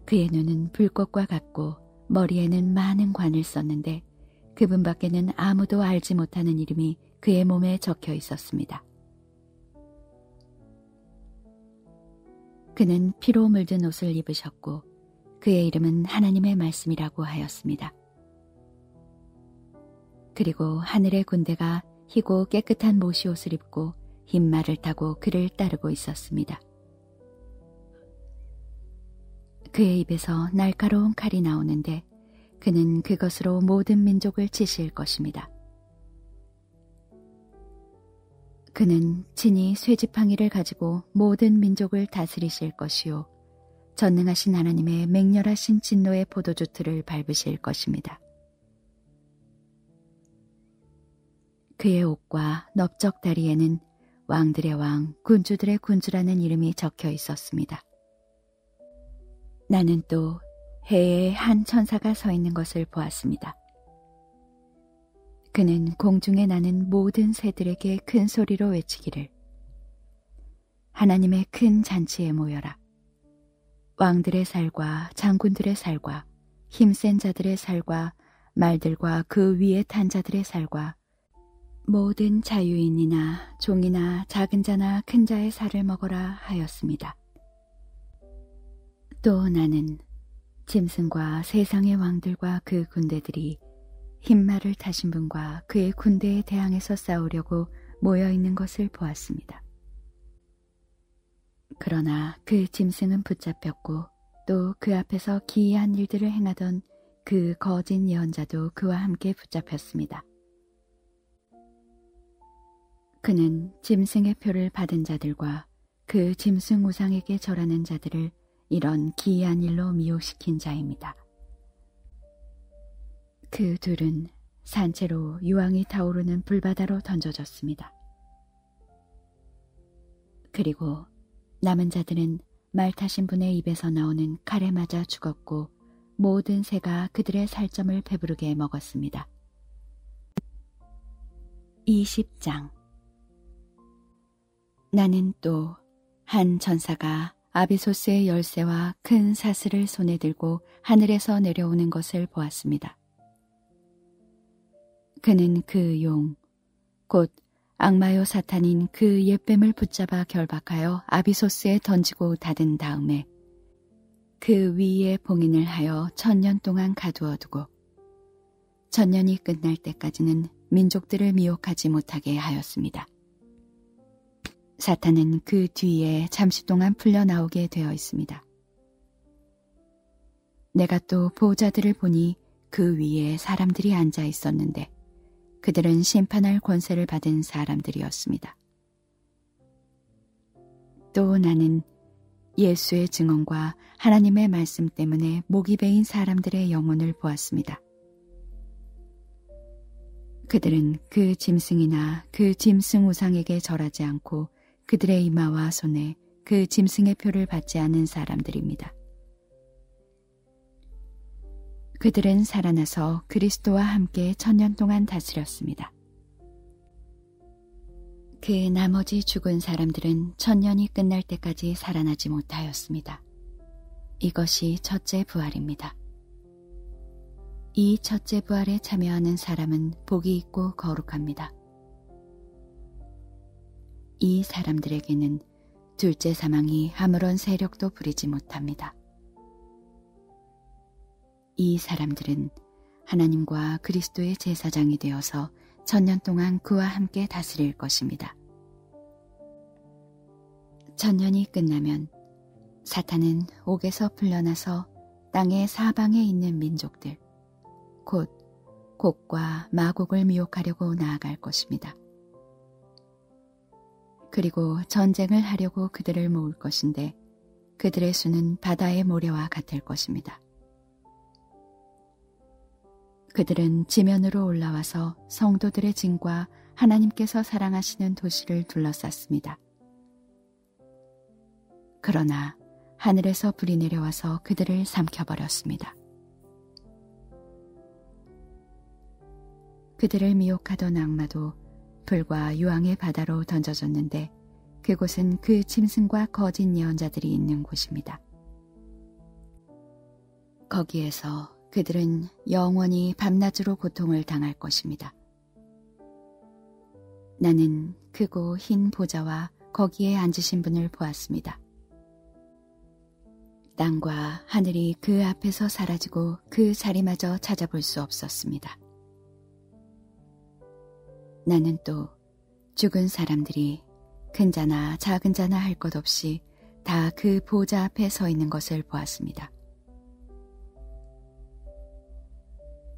그의 눈은 불꽃과 같고 머리에는 많은 관을 썼는데 그분밖에는 아무도 알지 못하는 이름이 그의 몸에 적혀 있었습니다. 그는 피로 물든 옷을 입으셨고 그의 이름은 하나님의 말씀이라고 하였습니다. 그리고 하늘의 군대가 희고 깨끗한 모시옷을 입고 흰 말을 타고 그를 따르고 있었습니다. 그의 입에서 날카로운 칼이 나오는데 그는 그것으로 모든 민족을 치실 것입니다. 그는 친히 쇠지팡이를 가지고 모든 민족을 다스리실 것이요 전능하신 하나님의 맹렬하신 진노의 포도주 틀을 밟으실 것입니다. 그의 옷과 넓적 다리에는 왕들의 왕, 군주들의 군주라는 이름이 적혀 있었습니다. 나는 또 해에 한 천사가 서 있는 것을 보았습니다. 그는 공중에 나는 모든 새들에게 큰 소리로 외치기를 하나님의 큰 잔치에 모여라. 왕들의 살과 장군들의 살과 힘센 자들의 살과 말들과 그 위에 탄 자들의 살과 모든 자유인이나 종이나 작은 자나 큰 자의 살을 먹어라 하였습니다. 또 나는 짐승과 세상의 왕들과 그 군대들이 흰 말을 타신 분과 그의 군대에 대항해서 싸우려고 모여있는 것을 보았습니다. 그러나 그 짐승은 붙잡혔고 또 그 앞에서 기이한 일들을 행하던 그 거짓 예언자도 그와 함께 붙잡혔습니다. 그는 짐승의 표를 받은 자들과 그 짐승 우상에게 절하는 자들을 이런 기이한 일로 미혹시킨 자입니다. 그 둘은 산채로 유황이 타오르는 불바다로 던져졌습니다. 그리고 남은 자들은 말 타신 분의 입에서 나오는 칼에 맞아 죽었고 모든 새가 그들의 살점을 배부르게 먹었습니다. 20장. 나는 또 한 천사가 아비소스의 열쇠와 큰 사슬을 손에 들고 하늘에서 내려오는 것을 보았습니다. 그는 그 용, 곧 악마요 사탄인 그 옛뱀을 붙잡아 결박하여 아비소스에 던지고 닫은 다음에 그 위에 봉인을 하여 1000년 동안 가두어 두고 1000년이 끝날 때까지는 민족들을 미혹하지 못하게 하였습니다. 사탄은 그 뒤에 잠시 동안 풀려나오게 되어 있습니다. 내가 또 보호자들을 보니 그 위에 사람들이 앉아 있었는데 그들은 심판할 권세를 받은 사람들이었습니다. 또 나는 예수의 증언과 하나님의 말씀 때문에 목이 베인 사람들의 영혼을 보았습니다. 그들은 그 짐승이나 그 짐승 우상에게 절하지 않고 그들의 이마와 손에 그 짐승의 표를 받지 않은 사람들입니다. 그들은 살아나서 그리스도와 함께 1000년 동안 다스렸습니다. 그 나머지 죽은 사람들은 1000년이 끝날 때까지 살아나지 못하였습니다. 이것이 첫째 부활입니다. 이 첫째 부활에 참여하는 사람은 복이 있고 거룩합니다. 이 사람들에게는 둘째 사망이 아무런 세력도 부리지 못합니다. 이 사람들은 하나님과 그리스도의 제사장이 되어서 1000년 동안 그와 함께 다스릴 것입니다. 1000년이 끝나면 사탄은 옥에서 풀려나서 땅의 사방에 있는 민족들, 곧 곡과 마곡을 미혹하려고 나아갈 것입니다. 그리고 전쟁을 하려고 그들을 모을 것인데 그들의 수는 바다의 모래와 같을 것입니다. 그들은 지면으로 올라와서 성도들의 진과 하나님께서 사랑하시는 도시를 둘러쌌습니다. 그러나 하늘에서 불이 내려와서 그들을 삼켜버렸습니다. 그들을 미혹하던 악마도 불과 유황의 바다로 던져졌는데 그곳은 그 짐승과 거짓 예언자들이 있는 곳입니다. 거기에서 그들은 영원히 밤낮으로 고통을 당할 것입니다. 나는 크고 흰 보좌와 거기에 앉으신 분을 보았습니다. 땅과 하늘이 그 앞에서 사라지고 그 자리마저 찾아볼 수 없었습니다. 나는 또 죽은 사람들이 큰 자나 작은 자나 할 것 없이 다 그 보좌 앞에 서 있는 것을 보았습니다.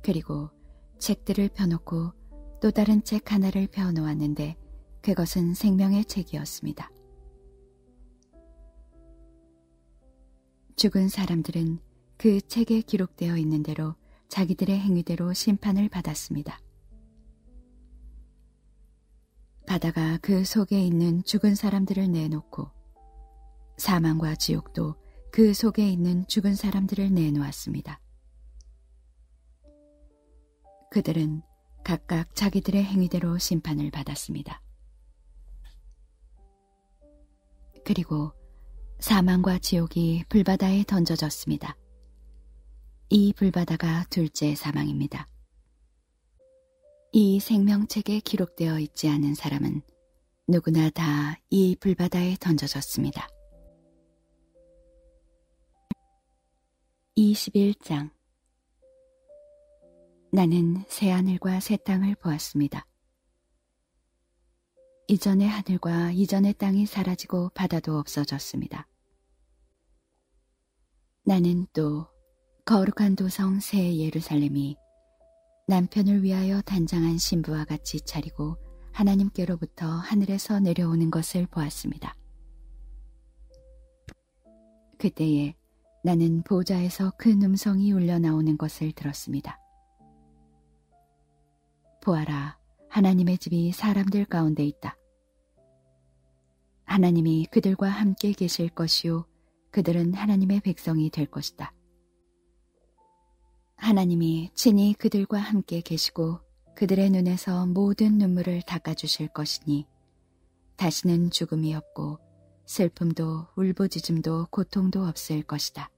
그리고 책들을 펴놓고 또 다른 책 하나를 펴놓았는데 그것은 생명의 책이었습니다. 죽은 사람들은 그 책에 기록되어 있는 대로 자기들의 행위대로 심판을 받았습니다. 바다가 그 속에 있는 죽은 사람들을 내놓고 사망과 지옥도 그 속에 있는 죽은 사람들을 내놓았습니다. 그들은 각각 자기들의 행위대로 심판을 받았습니다. 그리고 사망과 지옥이 불바다에 던져졌습니다. 이 불바다가 둘째 사망입니다. 이 생명책에 기록되어 있지 않은 사람은 누구나 다 이 불바다에 던져졌습니다. 21장 나는 새 하늘과 새 땅을 보았습니다. 이전의 하늘과 이전의 땅이 사라지고 바다도 없어졌습니다. 나는 또 거룩한 도성 새 예루살렘이 남편을 위하여 단장한 신부와 같이 차리고 하나님께로부터 하늘에서 내려오는 것을 보았습니다. 그때에 나는 보좌에서 큰 음성이 울려 나오는 것을 들었습니다. 보아라, 하나님의 집이 사람들 가운데 있다. 하나님이 그들과 함께 계실 것이요 그들은 하나님의 백성이 될 것이다. 하나님이 친히 그들과 함께 계시고 그들의 눈에서 모든 눈물을 닦아주실 것이니 다시는 죽음이 없고 슬픔도 울부짖음도 고통도 없을 것이다.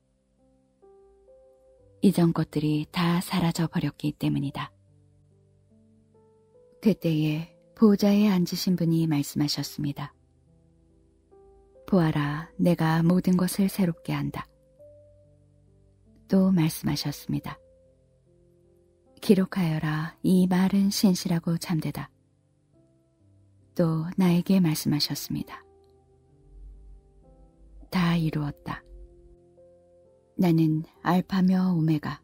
이전 것들이 다 사라져 버렸기 때문이다. 그때에 보좌에 앉으신 분이 말씀하셨습니다. 보아라, 내가 모든 것을 새롭게 한다. 또 말씀하셨습니다. 기록하여라, 이 말은 신실하고 참되다. 또 나에게 말씀하셨습니다. 다 이루었다. 나는 알파며 오메가,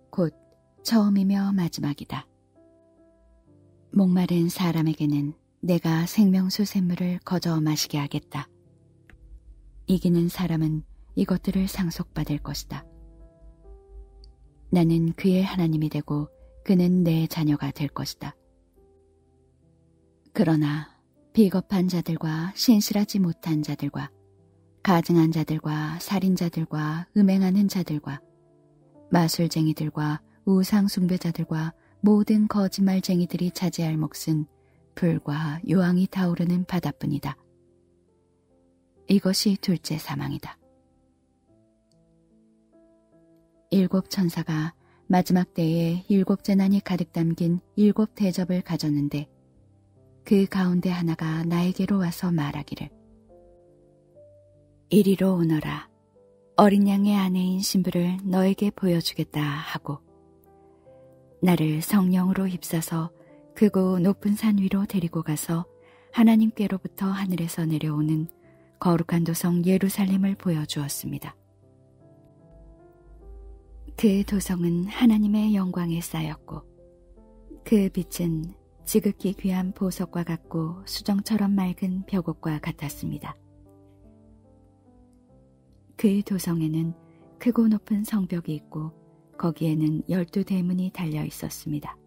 곧 처음이며 마지막이다. 목마른 사람에게는 내가 생명수 샘물을 거저 마시게 하겠다. 이기는 사람은 이것들을 상속받을 것이다. 나는 그의 하나님이 되고 그는 내 자녀가 될 것이다. 그러나 비겁한 자들과 신실하지 못한 자들과 가증한 자들과 살인자들과 음행하는 자들과 마술쟁이들과 우상숭배자들과 모든 거짓말쟁이들이 차지할 몫은 불과 요항이 타오르는 바다뿐이다. 이것이 둘째 사망이다. 일곱 천사가 마지막 때에 일곱 재난이 가득 담긴 일곱 대접을 가졌는데 그 가운데 하나가 나에게로 와서 말하기를 이리로 오너라. 어린 양의 아내인 신부를 너에게 보여주겠다 하고 나를 성령으로 휩싸서 크고 높은 산 위로 데리고 가서 하나님께로부터 하늘에서 내려오는 거룩한 도성 예루살렘을 보여주었습니다. 그 도성은 하나님의 영광에 쌓였고 그 빛은 지극히 귀한 보석과 같고 수정처럼 맑은 벽옥과 같았습니다. 그 도성에는 크고 높은 성벽이 있고 거기에는 12대문이 달려 있었습니다.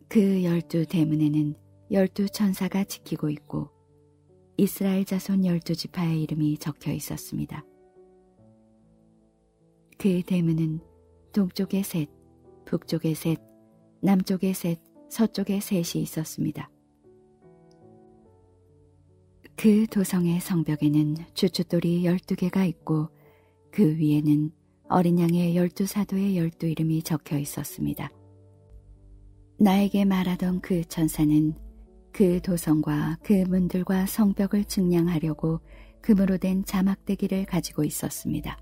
그 12대문에는 12천사가 지키고 있고 이스라엘 자손 12지파의 이름이 적혀 있었습니다. 그 대문은 동쪽에 셋, 북쪽에 셋, 남쪽에 셋, 서쪽에 셋이 있었습니다. 그 도성의 성벽에는 주춧돌이 12개가 있고 그 위에는 어린 양의 12사도의 12 이름이 적혀 있었습니다. 나에게 말하던 그 천사는 그 도성과 그 문들과 성벽을 측량하려고 금으로 된 자막대기를 가지고 있었습니다.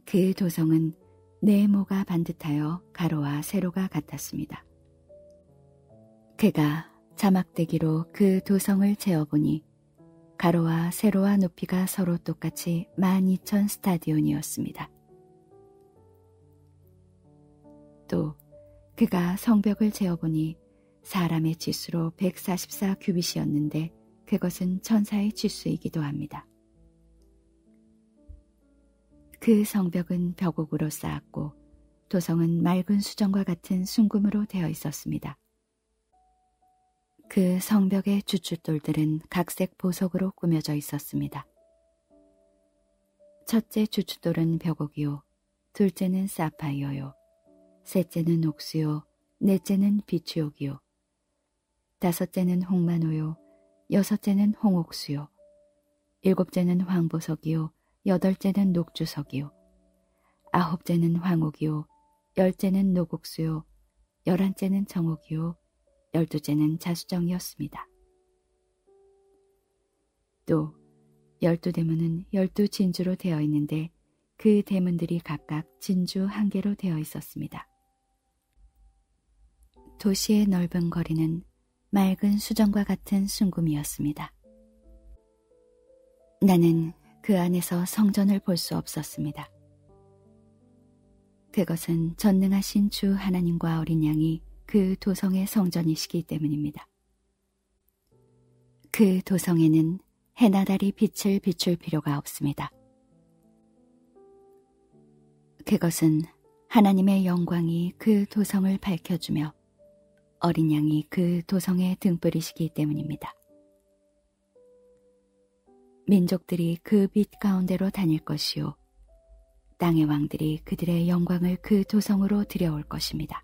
그 도성은 네모가 반듯하여 가로와 세로가 같았습니다. 그가 자막대기로 그 도성을 재어보니 가로와 세로와 높이가 서로 똑같이 12,000 스타디온이었습니다. 또 그가 성벽을 재어보니 사람의 치수로 144 규빗이었는데 그것은 천사의 치수이기도 합니다. 그 성벽은 벽옥으로 쌓았고 도성은 맑은 수정과 같은 순금으로 되어 있었습니다. 그 성벽의 주춧돌들은 각색 보석으로 꾸며져 있었습니다. 첫째 주춧돌은 벽옥이요, 둘째는 사파이어요, 셋째는 옥수요, 넷째는 비추옥이요, 다섯째는 홍마노요, 여섯째는 홍옥수요, 일곱째는 황보석이요, 여덟째는 녹주석이요, 아홉째는 황옥이요, 열째는 녹옥수요, 열한째는 정옥이요, 12째는 자수정이었습니다. 또 12대문은 12진주로 되어 있는데 그 대문들이 각각 진주 1개로 되어 있었습니다. 도시의 넓은 거리는 맑은 수정과 같은 순금이었습니다. 나는 그 안에서 성전을 볼 수 없었습니다. 그것은 전능하신 주 하나님과 어린 양이 그 도성의 성전이시기 때문입니다. 그 도성에는 해나 달이 빛을 비출 필요가 없습니다. 그것은 하나님의 영광이 그 도성을 밝혀주며 어린 양이 그 도성의 등불이시기 때문입니다. 민족들이 그 빛 가운데로 다닐 것이요, 땅의 왕들이 그들의 영광을 그 도성으로 들여올 것입니다.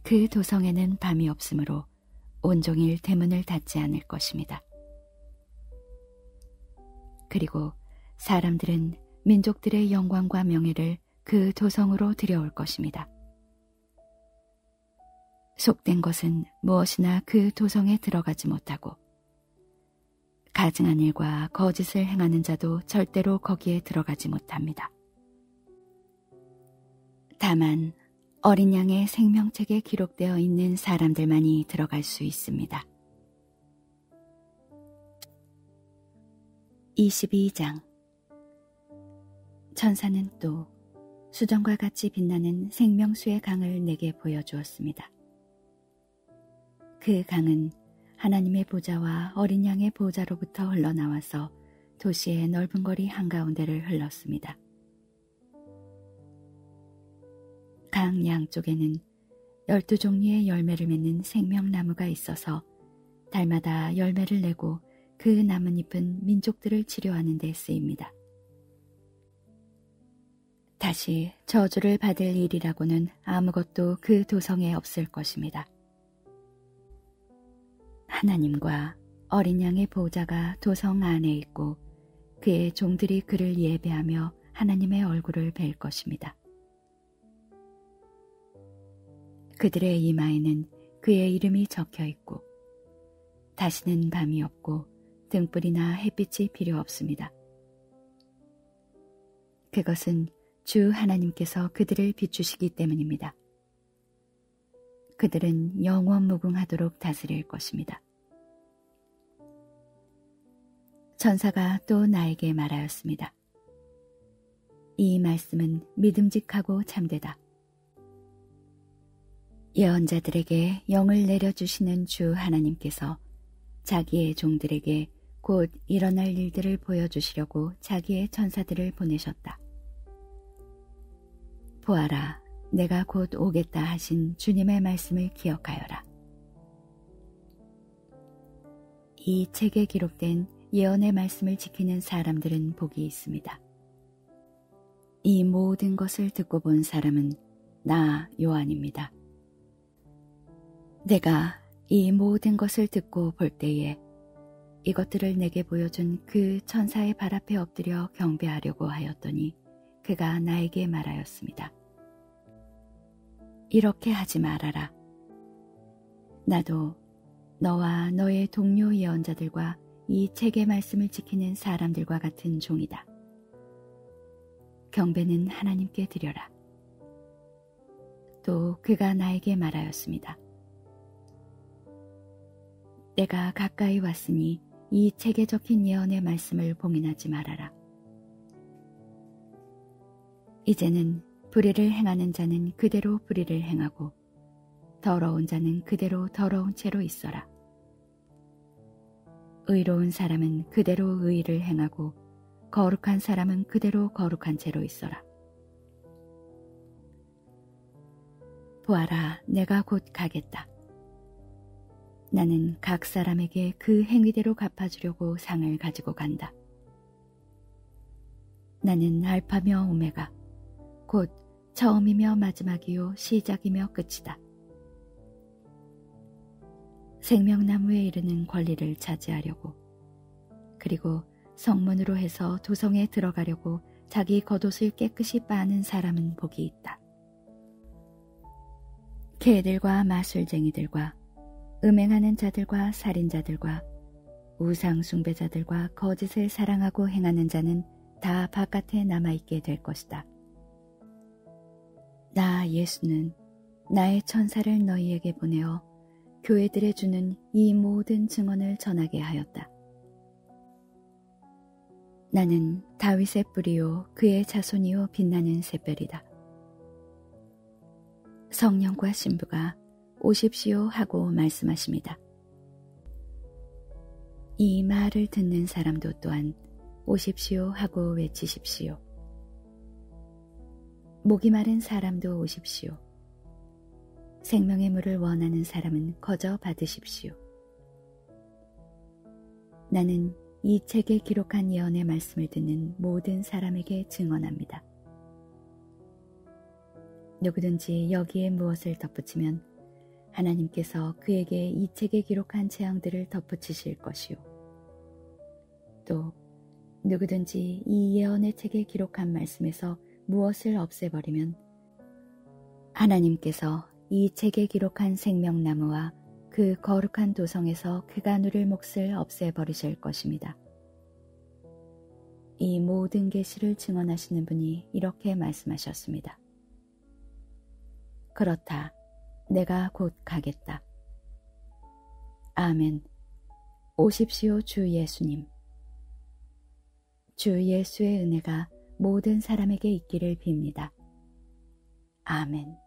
그 도성에는 밤이 없으므로 온종일 대문을 닫지 않을 것입니다. 그리고 사람들은 민족들의 영광과 명예를 그 도성으로 들여올 것입니다. 속된 것은 무엇이나 그 도성에 들어가지 못하고 가증한 일과 거짓을 행하는 자도 절대로 거기에 들어가지 못합니다. 다만 어린 양의 생명책에 기록되어 있는 사람들만이 들어갈 수 있습니다. 22장. 천사는 또 수정과 같이 빛나는 생명수의 강을 내게 보여주었습니다. 그 강은 하나님의 보좌와 어린 양의 보좌로부터 흘러나와서 도시의 넓은 거리 한가운데를 흘렀습니다. 강 양쪽에는 12종류의 열매를 맺는 생명나무가 있어서 달마다 열매를 내고 그 나뭇잎은 민족들을 치료하는 데 쓰입니다. 다시 저주를 받을 일이라고는 아무것도 그 도성에 없을 것입니다. 하나님과 어린 양의 보좌가 도성 안에 있고 그의 종들이 그를 예배하며 하나님의 얼굴을 뵐 것입니다. 그들의 이마에는 그의 이름이 적혀 있고 다시는 밤이 없고 등불이나 햇빛이 필요 없습니다. 그것은 주 하나님께서 그들을 비추시기 때문입니다. 그들은 영원 무궁하도록 다스릴 것입니다. 천사가 또 나에게 말하였습니다. 이 말씀은 믿음직하고 참되다. 예언자들에게 영을 내려주시는 주 하나님께서 자기의 종들에게 곧 일어날 일들을 보여주시려고 자기의 천사들을 보내셨다. 보아라, 내가 곧 오겠다 하신 주님의 말씀을 기억하여라. 이 책에 기록된 예언의 말씀을 지키는 사람들은 복이 있습니다. 이 모든 것을 듣고 본 사람은 나 요한입니다. 내가 이 모든 것을 듣고 볼 때에 이것들을 내게 보여준 그 천사의 발 앞에 엎드려 경배하려고 하였더니 그가 나에게 말하였습니다. 이렇게 하지 말아라. 나도 너와 너의 동료 예언자들과 이 책의 말씀을 지키는 사람들과 같은 종이다. 경배는 하나님께 드려라. 또 그가 나에게 말하였습니다. 내가 가까이 왔으니 이 책에 적힌 예언의 말씀을 봉인하지 말아라. 이제는 불의를 행하는 자는 그대로 불의를 행하고 더러운 자는 그대로 더러운 채로 있어라. 의로운 사람은 그대로 의를 행하고 거룩한 사람은 그대로 거룩한 채로 있어라. 보아라, 내가 곧 가겠다. 나는 각 사람에게 그 행위대로 갚아주려고 상을 가지고 간다. 나는 알파며 오메가, 곧 처음이며 마지막이요 시작이며 끝이다. 생명나무에 이르는 권리를 차지하려고, 그리고 성문으로 해서 도성에 들어가려고 자기 겉옷을 깨끗이 빠는 사람은 복이 있다. 개들과 마술쟁이들과 음행하는 자들과 살인자들과 우상숭배자들과 거짓을 사랑하고 행하는 자는 다 바깥에 남아있게 될 것이다. 나 예수는 나의 천사를 너희에게 보내어 교회들에 주는 이 모든 증언을 전하게 하였다. 나는 다윗의 뿌리요 그의 자손이요 빛나는 샛별이다. 성령과 신부가 오십시오 하고 말씀하십니다. 이 말을 듣는 사람도 또한 오십시오 하고 외치십시오. 목이 마른 사람도 오십시오. 생명의 물을 원하는 사람은 거저 받으십시오. 나는 이 책에 기록한 예언의 말씀을 듣는 모든 사람에게 증언합니다. 누구든지 여기에 무엇을 덧붙이면 하나님께서 그에게 이 책에 기록한 재앙들을 덧붙이실 것이요. 또 누구든지 이 예언의 책에 기록한 말씀에서 무엇을 없애버리면 하나님께서 이 책에 기록한 생명나무와 그 거룩한 도성에서 그가 누릴 몫을 없애버리실 것입니다. 이 모든 계시를 증언하시는 분이 이렇게 말씀하셨습니다. 그렇다. 내가 곧 가겠다. 아멘. 오십시오 주 예수님. 주 예수의 은혜가 모든 사람에게 있기를 빕니다. 아멘.